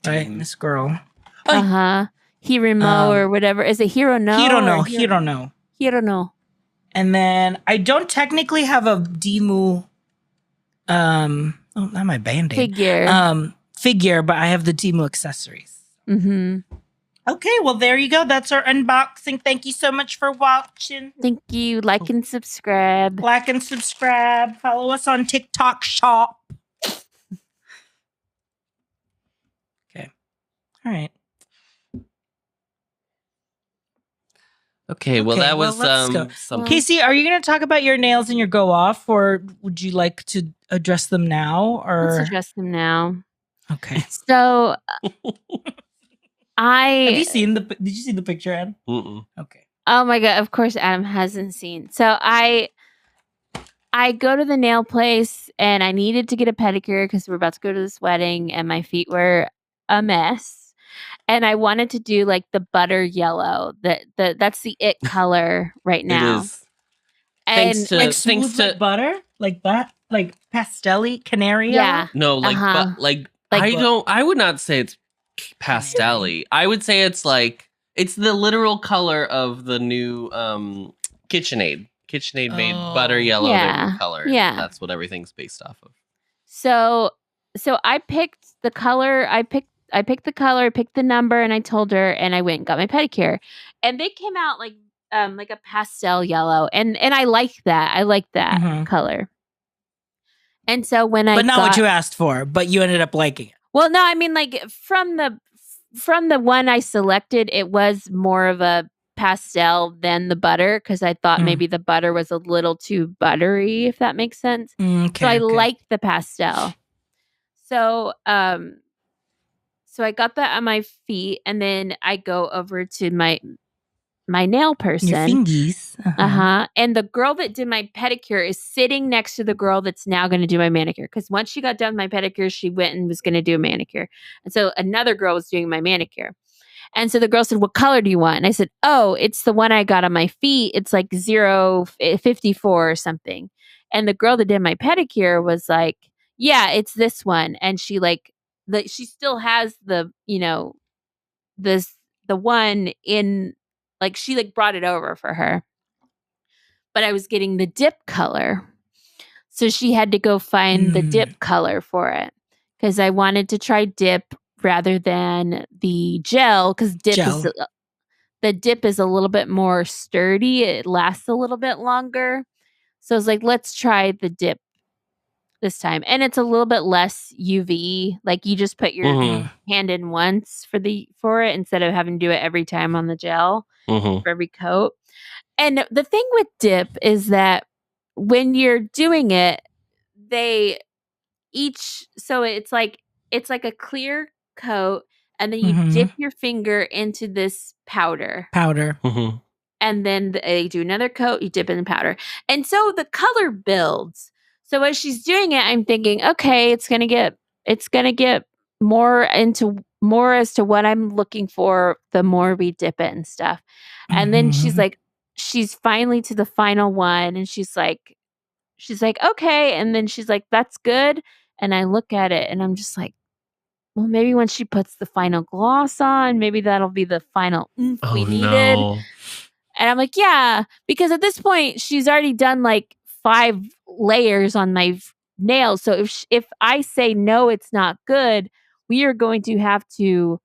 Right, Mhm. this girl. Hi. Uh-huh. Hiramo or whatever. Is it Hirono? Hirono, or Hirono. Hirono. And then I don't technically have a Dimu not my band-aid. Figure, but I have the Dimu accessories. Mm-hmm. Okay, well there you go. That's our unboxing. Thank you so much for watching. Thank you. Like and subscribe. Like and subscribe. Follow us on TikTok Shop. Okay. All right. Okay, well Okay, that well, was let's go. something. Casey, are you going to talk about your nails and your go off, or would you like to address them now? Or Let's address them now. okay. So Have you seen the? Did you see the picture, Ed? Mm-mm. Okay. Oh my god! Of course, Adam hasn't seen. So I go to the nail place and I needed to get a pedicure because we're about to go to this wedding and my feet were a mess. And I wanted to do like the butter yellow. That's the it color right now. It is. And Thanks to Like smooth like butter, like that, like pastelly canary. yeah, no, like Uh-huh. like Like I would not say it's pastel-y. I would say it's like it's the literal color of the new KitchenAid. KitchenAid made butter yellow their Yeah, new color. yeah. That's what everything's based off of. So I picked the color. I picked the color. I picked the number, and I told her, and I went and got my pedicure, and they came out like a pastel yellow, and I like that. I like that Mhm. color. And so when I But not what you asked for, but you ended up liking it. well, no, I mean like from the one I selected, it was more of a pastel than the butter because I thought Mm. maybe the butter was a little too buttery, if that makes sense. Okay. So I liked the pastel. So so I got that on my feet, and then I go over to my nail person. your fingies. And the girl that did my pedicure is sitting next to the girl that's now going to do my manicure. Because once she got done with my pedicure, she went and was going to do a manicure. And so another girl was doing my manicure. And so the girl said, "What color do you want?" And I said, "Oh, it's the one I got on my feet. It's like 054 or something." And the girl that did my pedicure was like, "Yeah, it's this one." And she she still has the, the one in, like, she like brought it over for her. But I was getting the dip color. So she had to go find the dip color for it because I wanted to try dip rather than the gel because the dip is a little bit more sturdy. It lasts a little bit longer. So I was like, let's try the dip this time. And it's a little bit less UV. Like you just put your hand in once for it instead of having to do it every time on the gel for every coat. And the thing with dip is that when you're doing it, so it's like a clear coat, and then you dip your finger into this powder. And then they do another coat, you dip it in powder. And so the color builds. So as she's doing it, I'm thinking, okay, it's gonna get more as to what I'm looking for the more we dip it and stuff. And then she's finally to the final one, and she's like, okay. And then she's like, that's good. And I look at it and I'm just like, well, maybe when she puts the final gloss on, maybe that'll be the final we needed. No. And I'm like, yeah, because at this point she's already done like 5 layers on my nails. So if I say no, it's not good, we are going to have to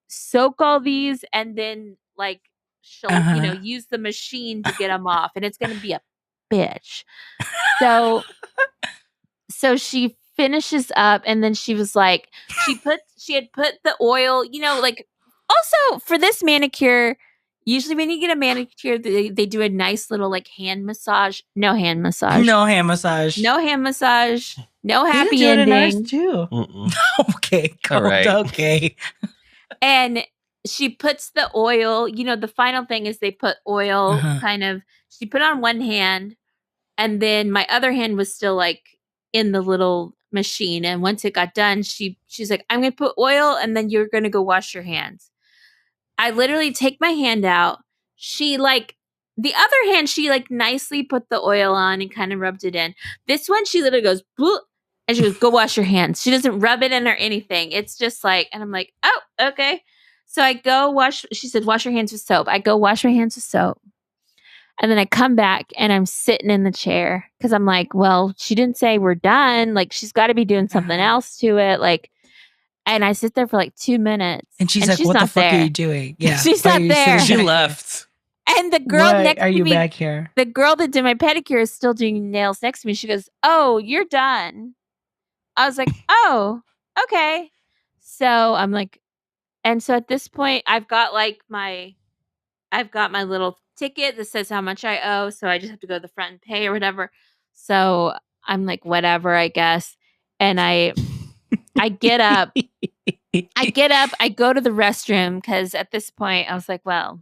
soak all these and then like she'll use the machine to get them off, and it's going to be a bitch. So she finishes up, and then she was like, she had put the oil, like, also for this manicure, usually when you get a manicure, they do a nice little like hand massage. No hand massage. No hand massage. No hand massage. No happy they didn't do ending. it in ours too. Okay. All right. Okay. And she puts the oil, the final thing is they put oil she put on one hand, and then my other hand was still like in the little machine. And once it got done, she's like, I'm going to put oil and then you're going to go wash your hands. I literally take my hand out. She like, the other hand, she like nicely put the oil on and kind of rubbed it in. This one, she literally goes, bloop, and she goes, go wash your hands. She doesn't rub it in or anything. It's just like, and I'm like, oh, okay. So I go wash, she said, wash your hands with soap. I go wash my hands with soap. And then I come back and I'm sitting in the chair because I'm like, well, she didn't say we're done. Like, she's got to be doing something else to it. Like, and I sit there for like 2 minutes. And she's like, what the fuck are you doing? Yeah. She's not there. She left. And the girl next to me. Are you back here? The girl that did my pedicure is still doing nails next to me. She goes, oh, you're done. I was like, oh, okay. So I'm like, and so at this point, I've got my little ticket that says how much I owe. So I just have to go to the front and pay or whatever. So I'm like, whatever, I guess. And I get up. I go to the restroom because at this point I was like, well,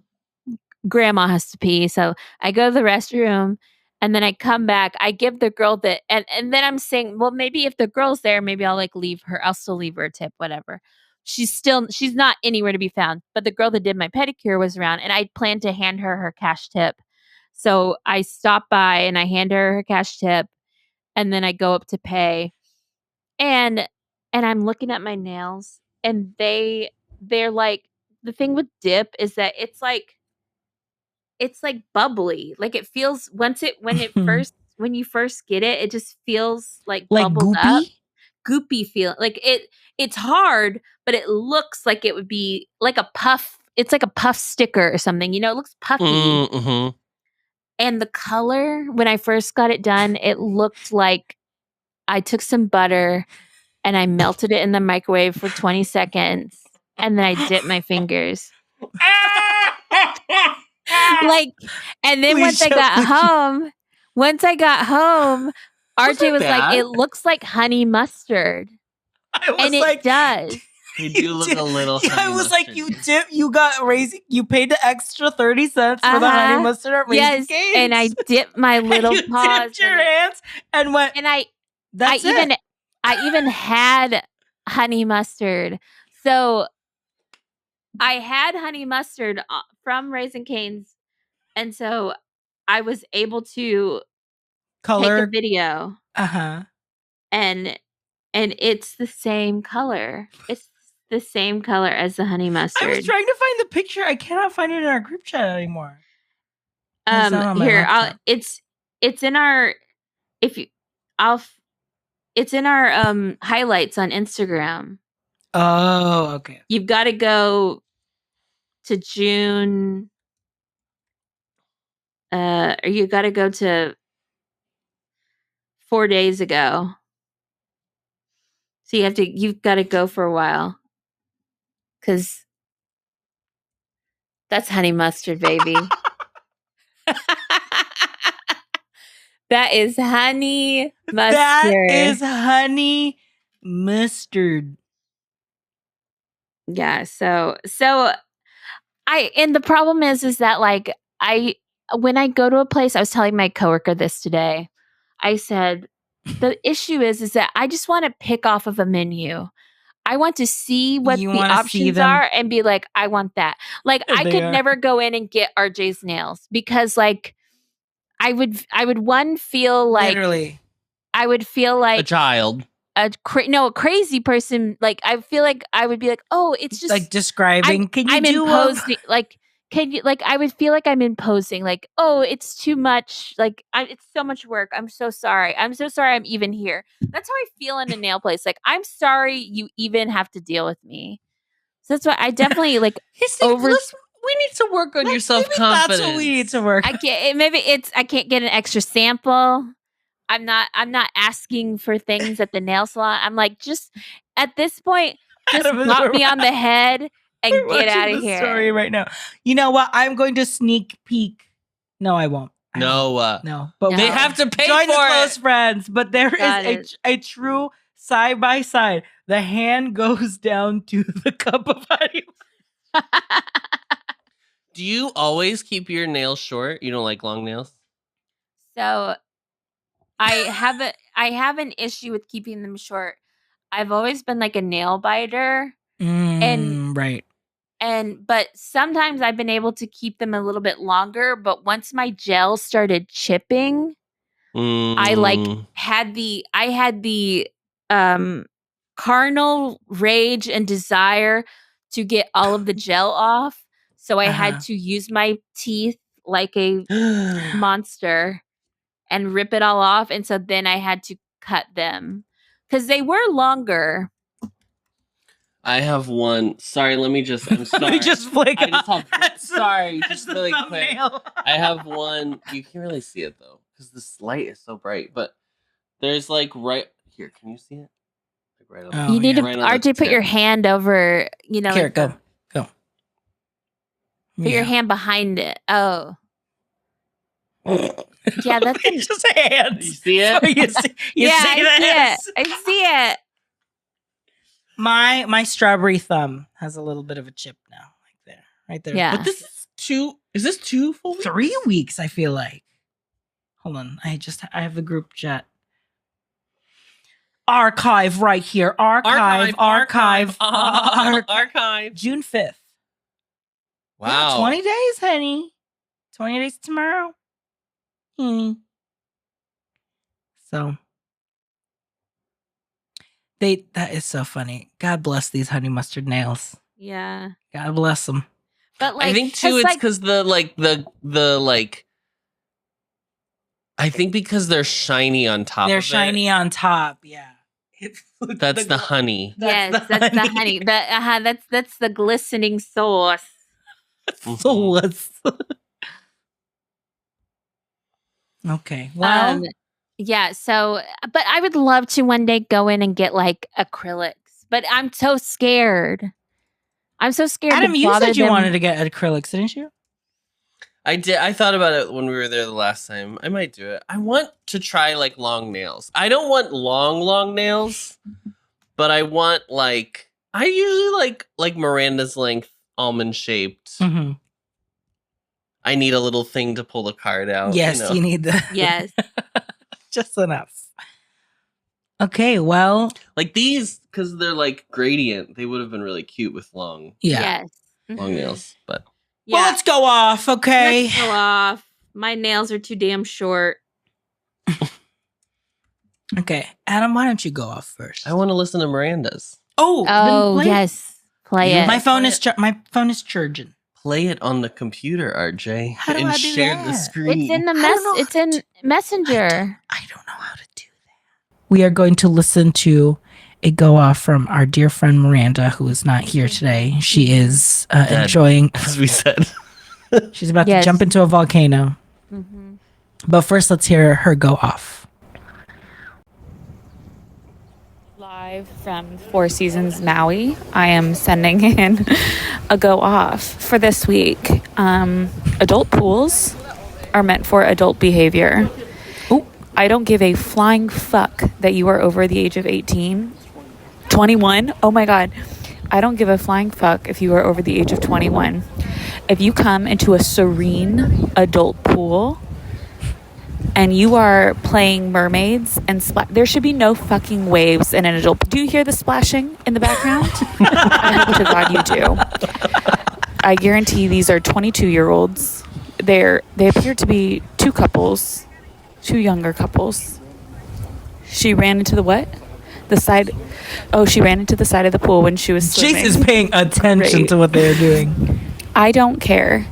grandma has to pee. So I go to the restroom and then I come back. I give the girl and then I'm saying, well, maybe if the girl's there, maybe I'll like leave her. I'll still leave her a tip, whatever. She's not anywhere to be found. But the girl that did my pedicure was around, and I planned to hand her cash tip. So I stop by and I hand her cash tip, and then I go up to pay. And I'm looking at my nails, and they're like, the thing with dip is that it's like bubbly. Like it feels when you first get it, it just feels like bubbled goopy? up. Goopy feel. Like it's hard, but it looks like it would be like a puff. It's like a puff sticker or something. It looks puffy. Mm-hmm. And the color, when I first got it done, it looked like I took some butter and I melted it in the microwave for 20 seconds. And then I dipped my fingers. Like, and then once I got home, RJ was like, it looks like honey mustard. And it does. They do look a little honey I was mustard. like, you paid the extra 30 cents for the honey mustard at Raisin Cane's. And I dipped my little paws. Dipped your hands and went, and I even had honey mustard. So I had honey mustard from Raisin Cane's. And so I was able to take a video. And it's the same color. It's the same color as the honey mustard. I was trying to find the picture. I cannot find it in our group chat anymore. Here, it's in our it's in our highlights on Instagram. Oh, okay. You've got to go to June. Or you got to go to 4 days ago. So you've got to go for a while. Because that's honey mustard, baby. That is honey mustard. That is honey mustard. Yeah. So and the problem is that like when I go to a place, I was telling my coworker this today. I said, the issue is that I just want to pick off of a menu. I want to see what the options are and be like, I want that. Like I could never go in and get RJ's nails because like I would feel like literally I would feel like a child. A crazy person. Like I feel like I would be like, oh, it's just like describing. I'm imposing. Like can you, like, I would feel like I'm imposing, like, oh, it's too much. Like, it's so much work. I'm so sorry. I'm so sorry I'm even here. That's how I feel in a nail place. Like, I'm sorry you even have to deal with me. So that's why I definitely like over. We need to work on your self-confidence. That's what we need to work. I can't. I can't get an extra sample. I'm not asking for things at the nail salon. I'm like, just at this point, just knock me on the head and get out of here. Story right now. You know what? I'm going to sneak peek. No, I won't. No. But they have to pay join for the it. close friends. But there is a true side by side. The hand goes down to the cup of honey. Do you always keep your nails short? You don't like long nails? So I have an issue with keeping them short. I've always been like a nail biter. Right. But sometimes I've been able to keep them a little bit longer, but once my gel started chipping, I had the carnal rage and desire to get all of the gel off. So I had to use my teeth like a monster and rip it all off. And so then I had to cut them because they were longer. I have one. Sorry, I'm sorry. Let me just flick sorry, just really quick. I have one. You can't really see it though because this light is so bright. But there's like right here. Can you see it? Like right on. You need to RJ put your hand over. You know. Here, go. Put your hand behind it. Oh. Yeah, that's just hands. You see it? I see it. My strawberry thumb has a little bit of a chip now, like right there. Yeah. But this is 2. Is this 2 full weeks? 3 weeks? I feel like. Hold on, I have the group chat. Archive right here. Archive. June 5th. Wow. 20 days, honey. 20 days tomorrow. So that is so funny. God bless these honey mustard nails. Yeah. God bless them. But like, I think too, it's because I think because they're shiny on top. They're shiny on top. Yeah. That's the honey. Yes, that's the honey. That's the glistening sauce. Sauce. Okay. Well. Yeah. So, but I would love to one day go in and get like acrylics, but I'm so scared. I'm so scared. Adam, you said you wanted to get acrylics, didn't you? I did. I thought about it when we were there the last time. I might do it. I want to try like long nails. I don't want long nails, but I want like I usually like Miranda's length, almond shaped. Mm-hmm. I need a little thing to pull the card out. Yes, you need the yes, just enough. Okay, well, like these because they're like gradient. They would have been really cute with long. Yeah. Yes. Long nails, but. Well, let's go off, okay? Let's go off. My nails are too damn short. Okay, Adam, why don't you go off first? I want to listen to Miranda's. Oh, yes. Play it. My phone is charging. Play it on the computer, RJ. How do I do share that? the screen. It's in the It's in Messenger. I don't know how to do that. We are going to listen to a go off from our dear friend Miranda, who is not here today. She is enjoying, as we said. She's about to jump into a volcano. Mm-hmm. But first, let's hear her go off. Live from Four Seasons Maui, I am sending in a go off for this week. Adult pools are meant for adult behavior. Ooh. I don't give a flying fuck that you are over the age of 18. 21? Oh my God. I don't give a flying fuck if you are over the age of 21. If you come into a serene adult pool and you are playing mermaids and there should be no fucking waves in an adult. Do you hear the splashing in the background? I hope to God you do. I guarantee these are 22-year-olds. They appear to be two younger couples. She ran into the what? The side. Oh, she ran into the side of the pool when she was swimming. Jace is paying attention to what they're doing. I don't care.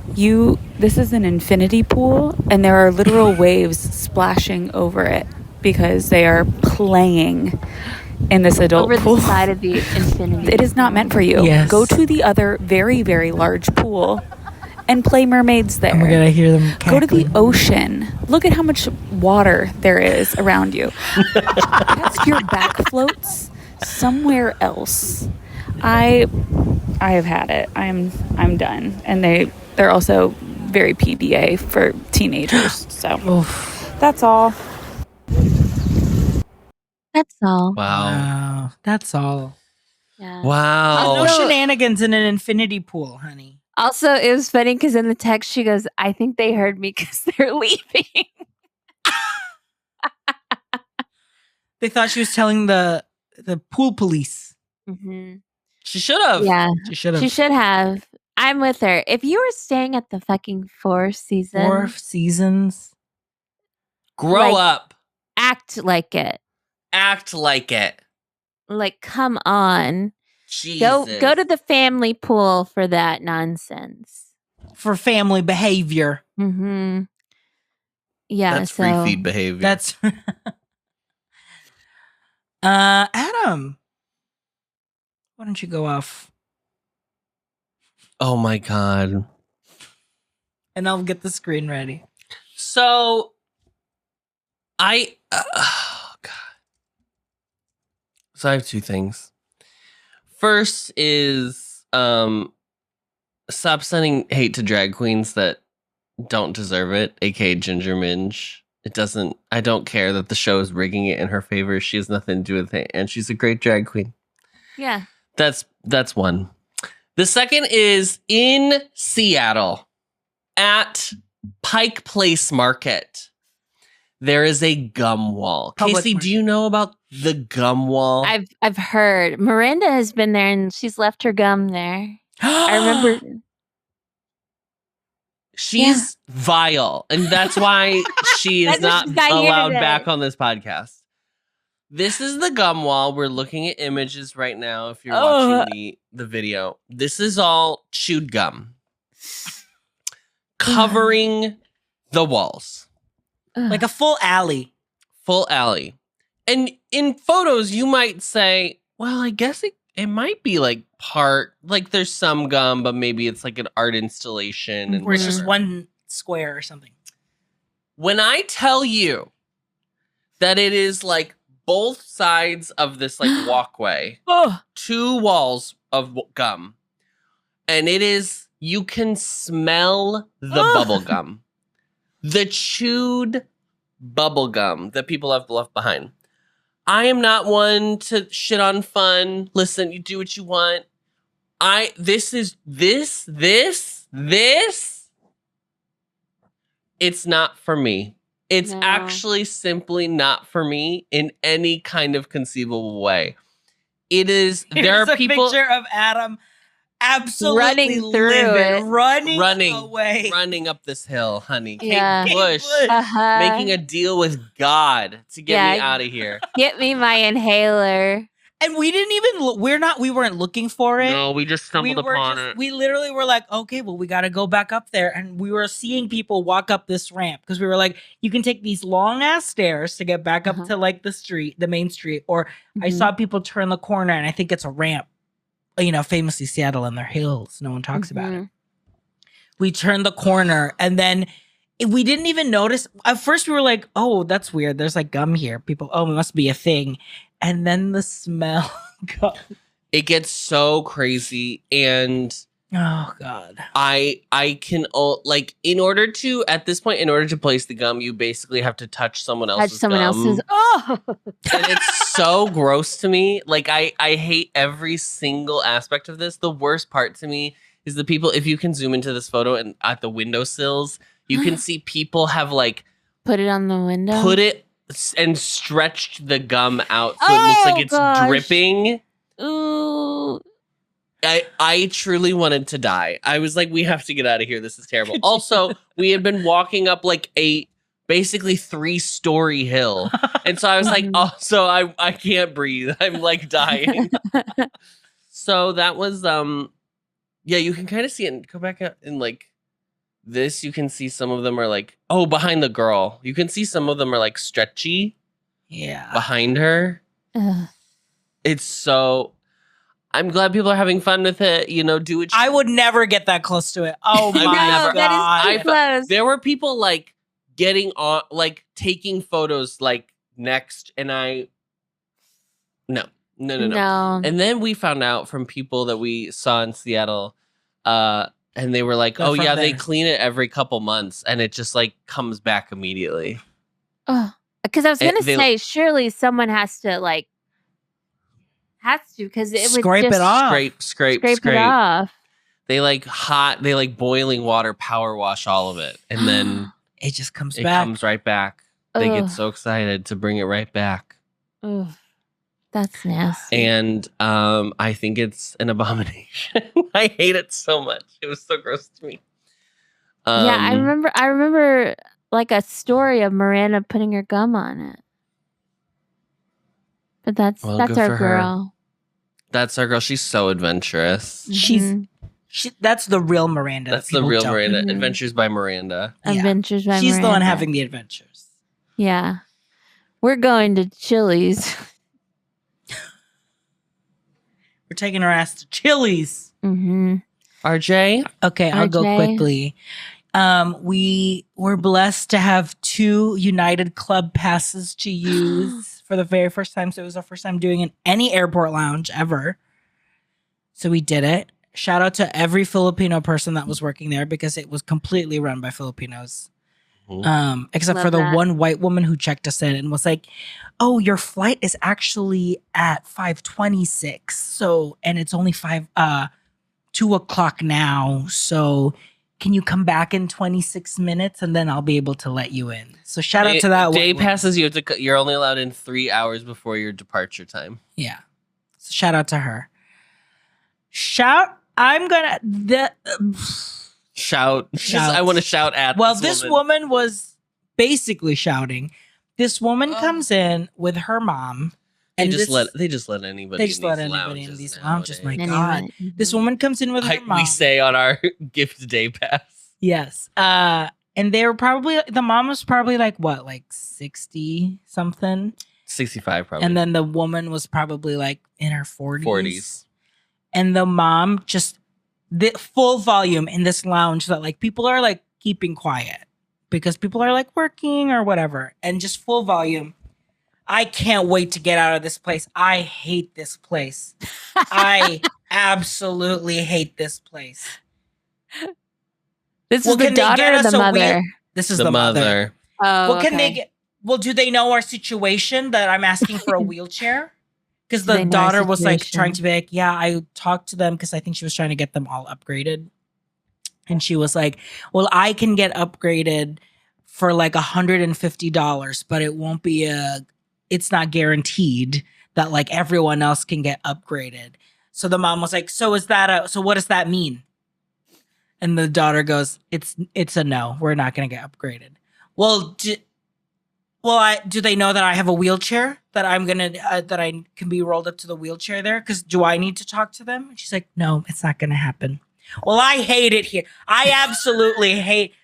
This is an infinity pool, and there are literal waves splashing over it because they are playing in this adult Over pool. the side of the infinity. It is not meant for you. Yes. Go to the other very, very large pool and play mermaids there. And we're gonna hear them Go to the cackling. ocean. Look at how much water there is around you. Test your back floats somewhere else. I have had it. I'm done. And they're also very PDA for teenagers. So Oof. that's all. That's all. Wow. That's all. Yeah. Wow. No Also- shenanigans in an infinity pool, honey. Also, it was funny because in the text she goes, "I think they heard me because they're leaving." They thought she was telling the pool police. Mm-hmm. She should have. Yeah, She should have. she should have. I'm with her. If you were staying at the fucking Four Seasons, 4 seasons. Grow Like- up. act like it. Act like it. Like, come on. Jesus. Go to the family pool for that nonsense. For family behavior. Mm-hmm. Yeah, That's so free feed behavior. That's Adam. Why don't you go off? Oh my God. And I'll get the screen ready. So oh God. So I have two things. First is stop sending hate to drag queens that don't deserve it, aka Ginger Minge. I don't care that the show is rigging it in her favor. She has nothing to do with it, and she's a great drag queen. yeah. That's one. The second is in Seattle at Pike Place Market. There is a gum wall. Public Casey, market. do you know about the gum wall? I've heard. Miranda has been there and she's left her gum there. I remember. She's vile, and that's why she is That's why not she's not here allowed today. back on this podcast. This is the gum wall. We're looking at images right now. If you're watching the video, this is all chewed gum covering the walls, like a full alley. full alley. And in photos, you might say, "Well, I guess it might be like like there's some gum, but maybe it's like an art installation." And Where it's just whatever." one square or something. When I tell you that it is like both sides of this like walkway, Oh, 2 walls of gum, and you can smell the bubble gum, the chewed bubble gum that people have left behind. I am not one to shit on fun. Listen, you do what you want. This. It's not for me. It's No. actually simply not for me in any kind of conceivable way. It is. There here's are a people picture of Adam absolutely Running through livid, it. running away. running up this hill, honey. Kate Yeah. Bush Uh-huh. making a deal with God to get me Yeah. out of here. Get me my inhaler. And we didn't even we weren't looking for it. No, we just stumbled upon it. We literally were like, okay, well, we got to go back up there. And we were seeing people walk up this ramp because we were like, you can take these long ass stairs to get back up Uh-huh. to like the main street. Or I Mhm. saw people turn the corner and I think it's a ramp. You know, famously Seattle and their hills. No one talks about it. Mhm. We turned the corner and then we didn't even notice. At first we were like, oh, that's weird. There's like gum here. People, oh, it must be a thing. And then the smell. It gets so crazy, and Oh God. I can like in order to place the gum, you basically have to touch someone else's Touch someone gum. else's. Oh, And it's so gross to me. Like I hate every single aspect of this. The worst part to me is the people. If you can zoom into this photo and at the windowsills, you can see people have like put it on the window. put it and stretched the gum out so it looks like it's gosh. dripping. Ooh. I truly wanted to die. I was like, we have to get out of here. This is terrible. Also, we had been walking up like a basically 3-story hill. And so I was like, oh, so I can't breathe. I'm like dying. So that was Yeah, you can kind of see it. And go back up in like this. You can see some of them are like, oh, behind the girl. You can see some of them are like stretchy Yeah. behind her. Ugh. It's so. I'm glad people are having fun with it. You know, do it. I would never get that close to it. Oh my I would god. never- that is too close. There were people like getting on, like taking photos, like next, and no. And then we found out from people that we saw in Seattle, and they were like, They're "Oh from yeah, they there. clean it every couple months, and it just like comes back immediately." Because I was And gonna they- say, surely someone has to because it would Scrape just it off. Scrape it off. They like boiling water power wash all of it, and then It just comes it back. comes right back. They Ugh. get so excited to bring it right back. Ugh. That's nasty. And I think it's an abomination. I hate it so much. It was so gross to me. Yeah, I remember like a story of Miranda putting her gum on it. But that's Well, good our for her. girl. That's our girl. She's so adventurous. Mhm. That's the real Miranda. That's that the people real don't- Miranda. Mhm. Adventures by Miranda. Yeah. Adventures by She's the one Miranda. having the adventures. Yeah. We're going to Chili's. We're taking her ass to Chili's. Mm-hmm. RJ? Okay, I'll go RJ. quickly. We were blessed to have 2 United Club passes to use for the very first time. So it was our first time doing it in any airport lounge ever. So we did it. Shout out to every Filipino person that was working there because it was completely run by Filipinos. Except Love for the that. one white woman who checked us in and was like, "Oh, your flight is actually at 5:26. So, and it's only 2 o'clock now. So can you come back in 26 minutes and then I'll be able to let you in?" So shout out to that Day white woman. passes, you're only allowed in 3 hours before your departure time. Yeah. So shout out to her. Shout. Shout. I want to shout at This woman was basically shouting. This woman Oh. comes in with her mom. They And just let anybody. they just in let these anybody in lounges these lounges. My nowadays. God. Anyway. This woman comes in with her Like mom. we say on our gift day pass. Yes. And they were probably, the mom was probably like 60 something. 65 probably. And then the woman was probably like in her 40s. 40s. And the mom just, the full volume in this lounge that like people are like keeping quiet because people are like working or whatever. And just full volume. I can't wait to get out of this place. I hate this place. I absolutely hate this place. This Well, is the can they daughter get or us the a mother? This is The mother. Oh, Well, can they okay. get? Well, do they know our situation that I'm asking for a wheelchair? Because Do they the know our daughter was like situation? trying to be like, yeah, I talked to them because I think she was trying to get them all upgraded, and she was like, well, I can get upgraded for like $150, but it won't be it's not guaranteed that like everyone else can get upgraded. So the mom was like, so what does that mean? And the daughter goes, it's a no. We're not going to get upgraded. Well, do they know that I have a wheelchair that that I can be rolled up to the wheelchair there? Because do I need to talk to them? And she's like, no, it's not going to happen. Well, I hate it here. I absolutely hate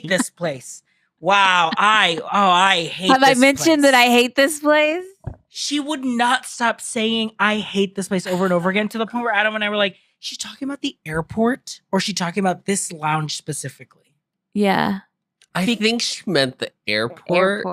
this place. Wow. I hate Have I this mentioned place. that I hate this place? She would not stop saying, I hate this place over and over again to the point where Adam and I were like, she's talking about the airport or is she talking about this lounge specifically? Yeah. I think she meant the airport.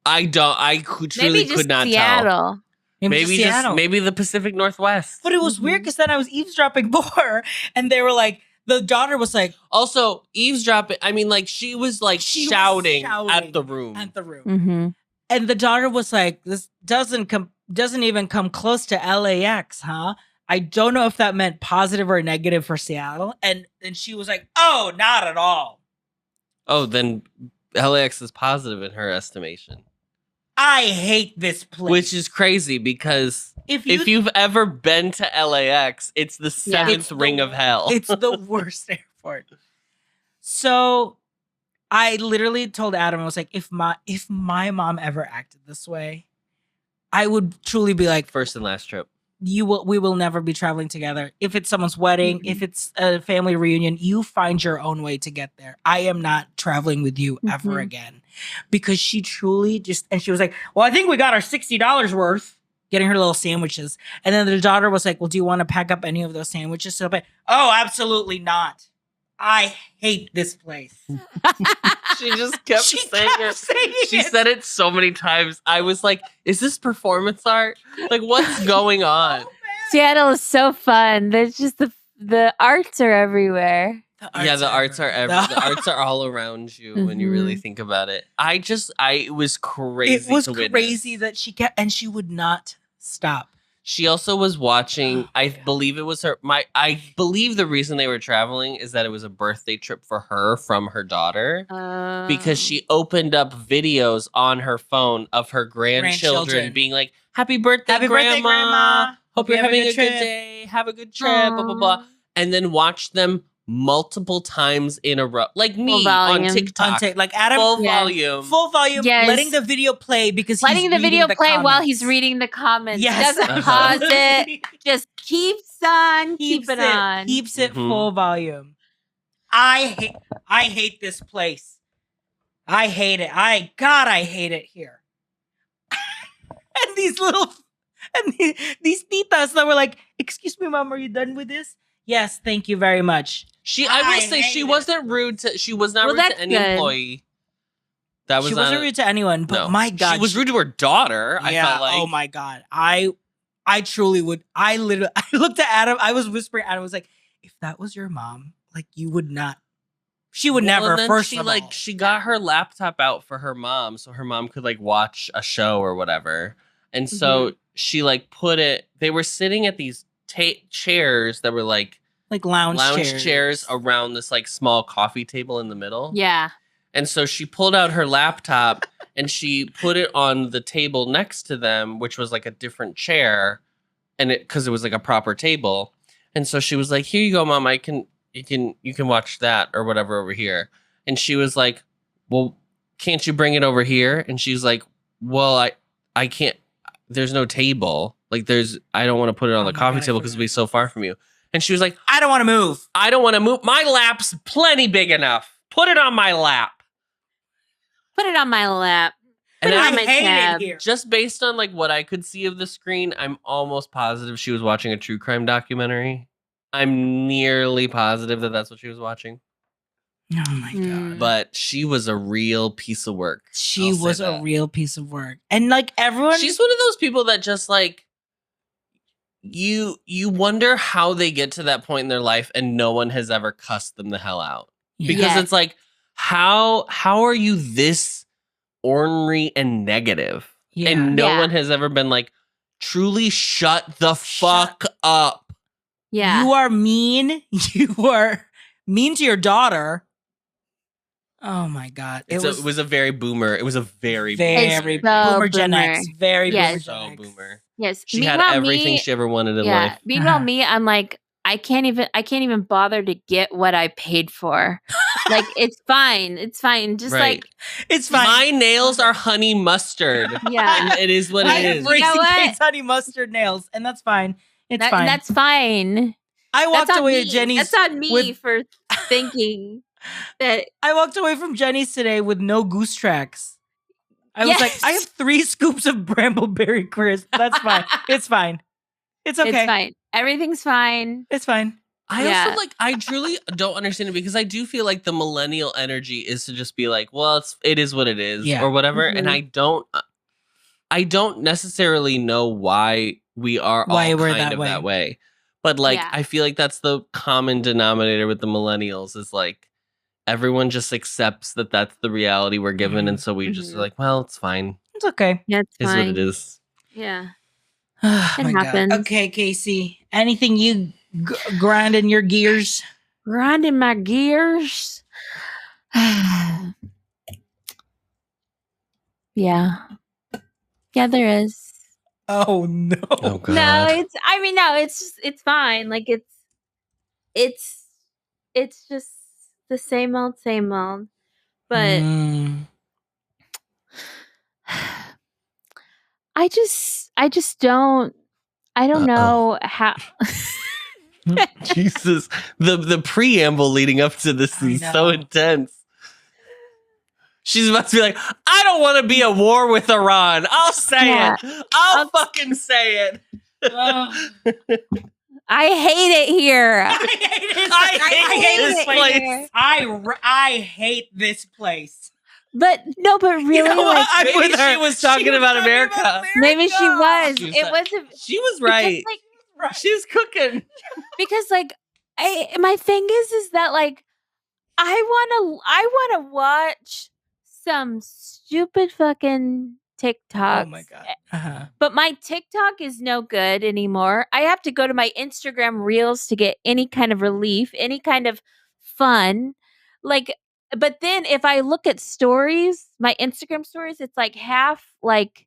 I truly Maybe just could not Seattle. tell. Maybe just just Seattle. maybe the Pacific Northwest. But it was weird because then I was eavesdropping more and they were like, the daughter was like, Also, eavesdropping. I mean, like she was like She was shouting shouting at the room. at the room. Mm-hmm. And the daughter was like, this doesn't even come close to LAX, huh? I don't know if that meant positive or negative for Seattle. And she was like, oh, not at all. Oh, then LAX is positive in her estimation, I hate this place. which is crazy because if you've ever been to LAX, it's the Yeah. seventh It's the ring of hell. it's the worst airport. So I literally told Adam, I was like, if my mom ever acted this way, I would truly be like, First and last trip. we will never be traveling together. If it's someone's wedding, if it's a family reunion, you find your own way to get there. I am not traveling with you ever again. Because she truly and she was like, well, I think we got our $60 worth getting her little sandwiches. And then the daughter was like, well, do you want to pack up any of those sandwiches? So, oh, absolutely not. I hate this place. She just kept saying it. She said it so many times. I was like, is this performance art? Like, what's going on? Seattle is so fun. There's just the arts are everywhere. The arts are everywhere. The arts are all around you when you really think about it. It was crazy. It was crazy that she kept, and she would not stop. She also was watching, I believe it was I believe the reason they were traveling is that it was a birthday trip for her from her daughter. Because she opened up videos on her phone of her grandchildren being like, happy birthday, grandma. Hope you're having a good day. Have a good trip, blah, blah, blah. And then watch them multiple times in a row. Like me on TikTok. Like Adam. Full volume. Full volume. Yes. Letting the video play because letting he's the video play comments. while he's reading the comments. Yes. He doesn't pause it. Just keeps on keeping on. Keeps it full volume. I hate this place. I hate it. I hate it here. And these these titas that were like, excuse me, mom, are you done with this? Yes, thank you very much. I will say she wasn't rude to. She was not rude to any employee. She wasn't rude to anyone, but my God, she was rude to her daughter. I felt like, oh my God, I truly would. I looked at Adam. I was whispering. Adam was like, if that was your mom, like you would not. She would never. First of all, she got her laptop out for her mom, so her mom could like watch a show or whatever. And so she like put it. They were sitting at these chairs that were like lounge chairs around this like small coffee table in the middle. Yeah. And so she pulled out her laptop and she put it on the table next to them, which was like a different chair, and because it was like a proper table. And so she was like, "Here you go, mom. You can watch that or whatever over here." And she was like, "Well, can't you bring it over here?" And she's like, "Well, I can't. There's no table. Like I don't want to put it on the coffee table because it'll be so far from you." And she was like, I don't want to move. I don't want to move. My lap's plenty big enough. Put it on my lap. Put it on my lap. And Put it I on my hate tab. it here. Just based on like what I could see of the screen, I'm almost positive she was watching a true crime documentary. I'm nearly positive that that's what she was watching. Oh my God. But she was a real piece of work. She was a real piece of work. And like everyone, she's one of those people that just like you wonder how they get to that point in their life and no one has ever cussed them the hell out. Because it's like, how are you this ornery and negative? Yeah. And no one has ever been like, truly shut the fuck up. Yeah. You are mean. You are mean to your daughter. Oh my God. It was a very boomer. It was a very boomer Gen X. Very boomer Gen X. Boomer. Yes. She had everything she ever wanted in life. Meanwhile, me, I'm like, I can't even bother to get what I paid for. Like, it's fine. It's fine. Just like, it's fine. My nails are honey mustard. Yeah. And it is what I it have is. Raising Cane's honey mustard nails, and that's fine. It's fine. That's fine. I walked away with Jenny's. That's on me for thinking that. I walked away from Jenny's today with no goose tracks. I was like, I have 3 scoops of Brambleberry crisp. That's fine. It's fine. It's okay. It's fine. Everything's fine. It's fine. I truly don't understand it because I do feel like the millennial energy is to just be like, well, it is what it is or whatever. Mm-hmm. And I don't necessarily know why we are all kind of that way. But like, I feel like that's the common denominator with the millennials is like, everyone just accepts that that's the reality we're given. And so we just are like, well, it's fine. It's okay. Yeah, it's fine. Is what it is. Yeah. Oh, it happens. God. Okay, Casey. Anything you grinding your gears? Grinding my gears? Yeah. Yeah, there is. Oh no. Oh God. No, it's fine. Like it's just the same old. But I just don't I don't know how. Jesus, the preamble leading up to this is so intense. She's about to be like, I don't want to be at war with Iran. I'll say it. I'll fucking say it. I hate it here. I hate this place. I hate this place. But really, You know what? I'm maybe with her. she was talking about America. Maybe she was. She was It like- wasn't. She was right. She was cooking. Because like, my thing is that like, I wanna watch some stupid fucking TikToks. Oh my god. But my TikTok is no good anymore. I have to go to my Instagram Reels to get any kind of relief, any kind of fun. Like, but then if I look at stories, my Instagram stories, it's like half like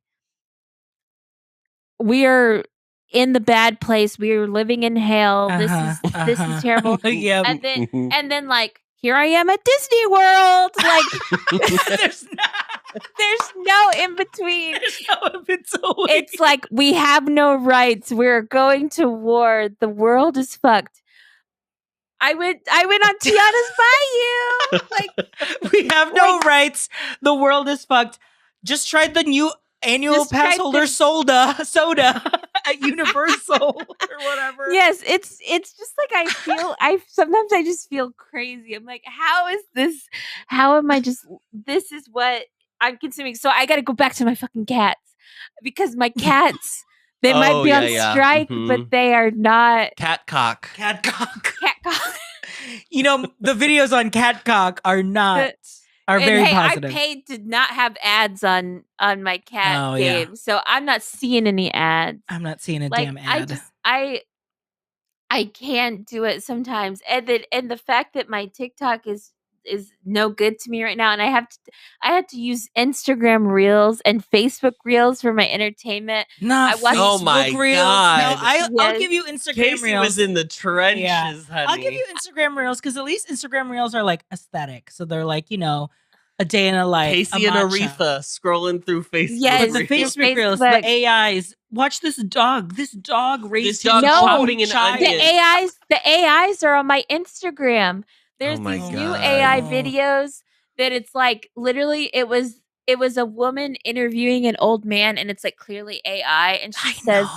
we're in the bad place. We're living in hell. This is terrible. Yeah. And then like, here I am at Disney World. Like, there's no in between. It's like, we have no rights. We're going to war. The world is fucked. I went on Tiana's Bayou. Like, we have no rights. The world is fucked. Just tried the new annual pass holder soda at Universal or whatever. Yes, it's just like sometimes I just feel crazy. I'm like, how am I just, this is what I'm consuming. So I got to go back to my fucking cats because my cats, they might be on strike, but they are not. Catcock. You know, the videos on Catcock are very positive. I paid to not have ads on my cat game, so I'm not seeing any ads. I'm not seeing a damn ad. I can't do it sometimes, and the fact that my TikTok is no good to me right now, and I have to use Instagram Reels and Facebook Reels for my entertainment. Not Facebook Reels. God. No, I'll give you Instagram Casey Reels. was in the trenches, honey. I'll give you Instagram Reels because at least Instagram Reels are like aesthetic, so they're like, you know, a day in a life. Casey and Aretha scrolling through Facebook. Yes, but the Facebook Reels, the AIs. Watch this dog. This dog racing. This dog chopping an onion. The AIs are on my Instagram. There's these new AI videos that it's like literally it was a woman interviewing an old man, and it's like clearly AI, and she says,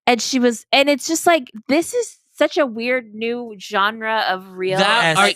and it's just like, this is such a weird new genre of reel.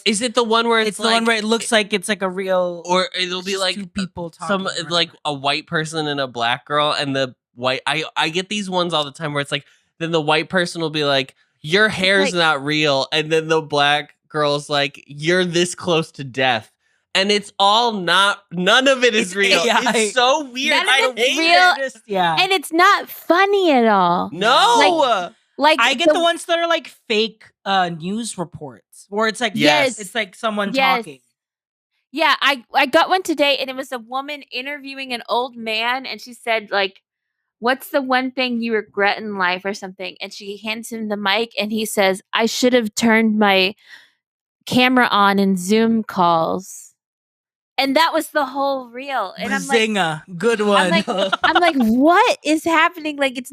Is it the one where it's the one where it looks like it's like a real, or it'll be like two people talking, like a white person and a black girl, and the white I get these ones all the time where it's like, then the white person will be like, your hair's not real, and then the black girl's like, you're this close to death. And it's all none of it is real. AI. It's so weird. I hate it. And it's not funny at all. No. Like I get the ones that are like fake news reports where it's like, it's like someone talking. Yeah, I got one today, and it was a woman interviewing an old man, and she said, like, what's the one thing you regret in life or something? And she hands him the mic, and he says, I should have turned my camera on in Zoom calls. And that was the whole reel. And I'm like, good one. I'm like, what is happening? Like, it's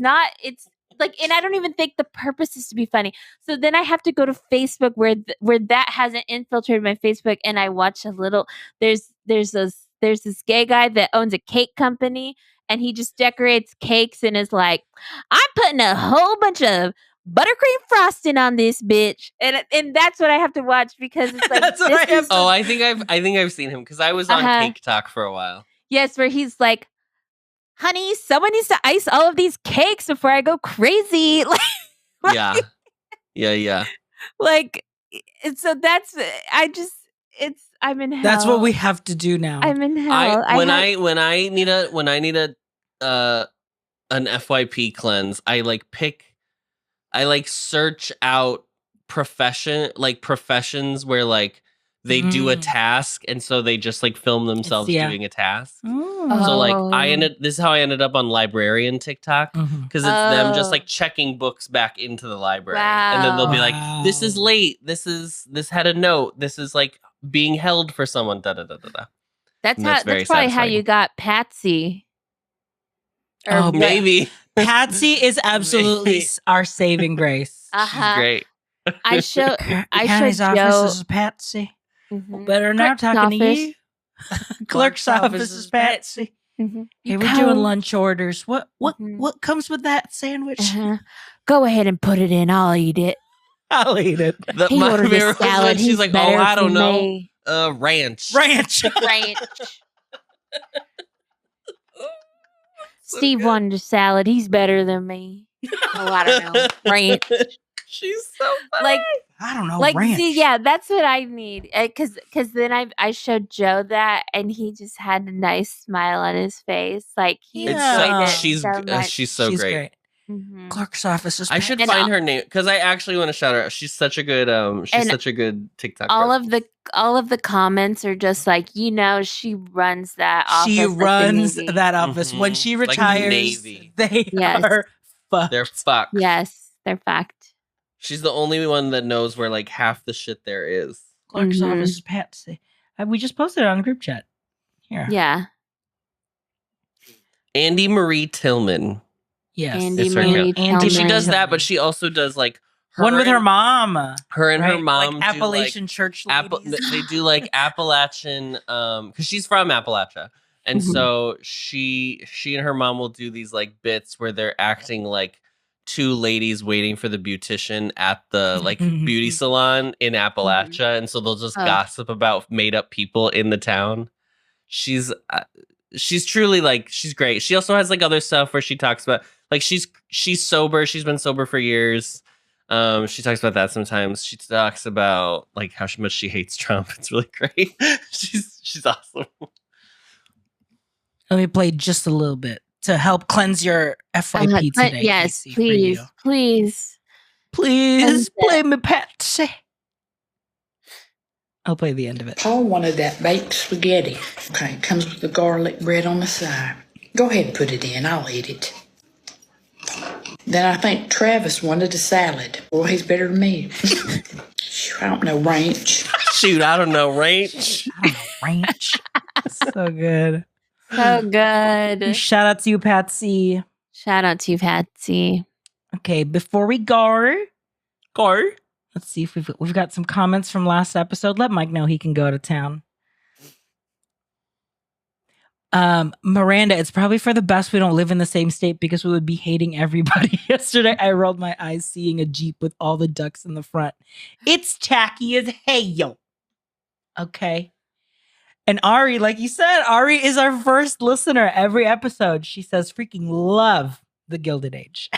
like, and I don't even think the purpose is to be funny. So then I have to go to Facebook where that hasn't infiltrated my Facebook, and I watch a little. There's this gay guy that owns a cake company, and he just decorates cakes and is like, I'm putting a whole bunch of buttercream frosting on this bitch, and that's what I have to watch because it's like that's what I have. I think I've seen him because I was on Cake Talk for a while. Yes, where he's like, honey, someone needs to ice all of these cakes before I go crazy. Yeah. Like, so that's I'm in hell. That's what we have to do now. I'm in hell. When I need an FYP cleanse, I search out professions where like they do a task, and so they just like film themselves doing a task. So like this is how I ended up on librarian TikTok, because it's them just like checking books back into the library. And then they'll be like, this is late, this had a note, this is like being held for someone, da da da da da. That's probably how you got Patsy. Maybe. Patsy is absolutely our saving grace. She's great. I showed County's Joe. office this is Patsy. Mhm. Better now Clerk's talking to office. you. Clerk's office is Patsy. Mhm. Hey, You we're go- doing lunch orders. What Mhm. comes with that sandwich? Uh-huh. Go ahead and put it in. I'll eat it. I'll eat it. He My ordered a favorite was when salad. she's He's like, better I don't for know. me. Ranch. Ranch. Ranch. Steve wanted a salad. He's better than me. Oh, I don't know. Ranch. She's so funny. Like, I don't know. like, ranch. see, yeah, that's what I need. Because then I showed Joe that, and he just had a nice smile on his face. Like he It's enjoyed so- it she's so much. she's so She's great. Mhm. Clerk's office is I should And find all- her name because I actually want to shout her out. She's such a good And such a good TikTok. all presence. of the comments are just like, she runs that office. She like the runs Navy. that office. When Mhm. she Like the retires, Navy. they Yes. are fucked. They're fucked. Yes, they're fact. She's the only one that knows where like half the shit there is. Clerk's Mhm. office is Patsy. We just posted it on group chat. Here. Yeah. Andy Marie Tillman. Yes. Andy It's her Marie account. Tillman. She does that, but she also does like One with her and- mom. Her and her right? mom Like do, Appalachian church ladies. they do like Appalachian because she's from Appalachia, and Mhm. so she and her mom will do these like bits where they're acting like two ladies waiting for the beautician at the like beauty salon in Appalachia, and so they'll just Oh. gossip about made up people in the town. She's truly like she's great. She also has like other stuff where she talks about like she's sober. She's been sober for years. She talks about that sometimes. She talks about like how much she hates Trump. It's really great. she's awesome. Let me play just a little bit to help cleanse your FYP today. Yes, Casey, for please, you. please. Please play me Patsy. I'll play the end of it. Paul wanted that baked spaghetti. Okay, it comes with the garlic bread on the side. Go ahead and put it in. I'll eat it. Then I think Travis wanted a salad. Well, he's better than me. Phew, I don't know ranch. Shoot, I don't know, ranch. I don't know, ranch. So good. So good. Shout out to you, Patsy. Shout out to you, Patsy. Okay, before we go, let's see if we've got some comments from last episode. Let Mike know he can go to town. Miranda, it's probably for the best we don't live in the same state because we would be hating everybody. Yesterday, I rolled my eyes seeing a Jeep with all the ducks in the front. It's tacky as hey-yo. Okay. And Ari, like you said, Ari is our first listener every episode. She says freaking love the Gilded Age.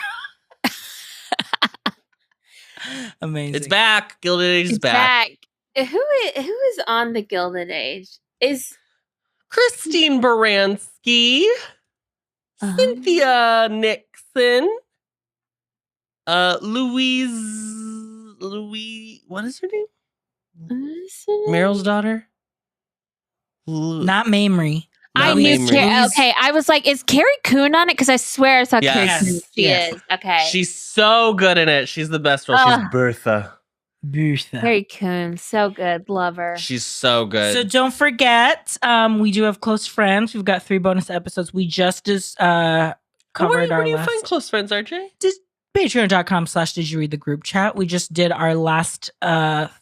Amazing. It's back. Gilded Age is back. Who is on the Gilded Age? Is Christine Baranski, Cynthia Nixon, Louise, what is her name? Meryl's daughter? Not Mamrie. I Not knew Mamrie. Carrie. Okay, I was like, is Carrie Coon on it? Because I swear I saw Carrie Yes. Coon. She Yes. is. Okay. She's so good in it. She's the best role. She's Bertha. Carrie Coon. So good. Love her. She's so good. So don't forget, we do have close friends. We've got 3 bonus episodes. We just covered where do you our find last close friends, RJ? patreon.com/did you read the group chat. We just did our last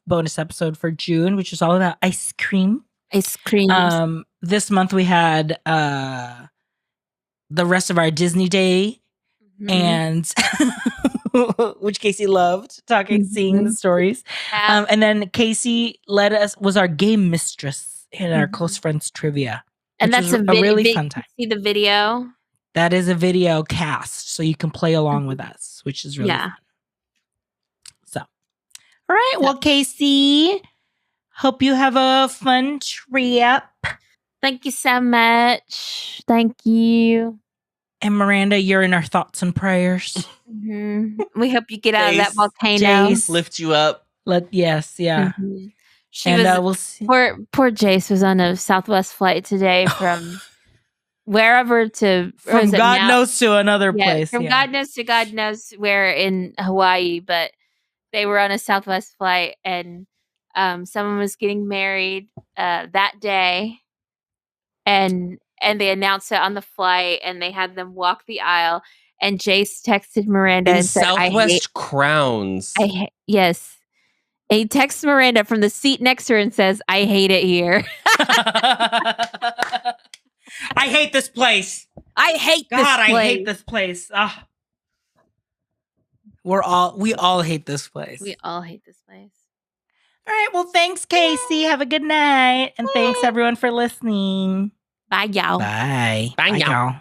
bonus episode for June, which is all about ice cream. Ice cream. This month we had the rest of our Disney Day, and which Casey loved seeing the stories. And then Casey was our game mistress in our close friends trivia. And which that's was a really fun time. See the video? That is a video cast, so you can play along with us, which is really fun. So, all right. Well, Casey, hope you have a fun trip. Thank you so much. Thank you. And Miranda, you're in our thoughts and prayers. We hope you get out of that Jace. volcano. Jace. Lift you up. Yes, yeah. She And was we'll see. poor Jace was on a Southwest flight today from wherever to From God knows to another place. From God knows to God knows where in Hawaii, but they were on a Southwest flight and someone was getting married that day, and they announced it on the flight, and they had them walk the aisle, And Jace texted Miranda In and said, Southwest Crowns. Yes. He texts Miranda from the seat next to her and says, I hate it here. I hate this place. I hate this God, place. I hate this place. Ah. We all hate this place. We all hate this place. All right. Well, thanks, Casey. Have a good night. And thanks, everyone, for listening. Bye, y'all. Bye. Bye, y'all. y'all.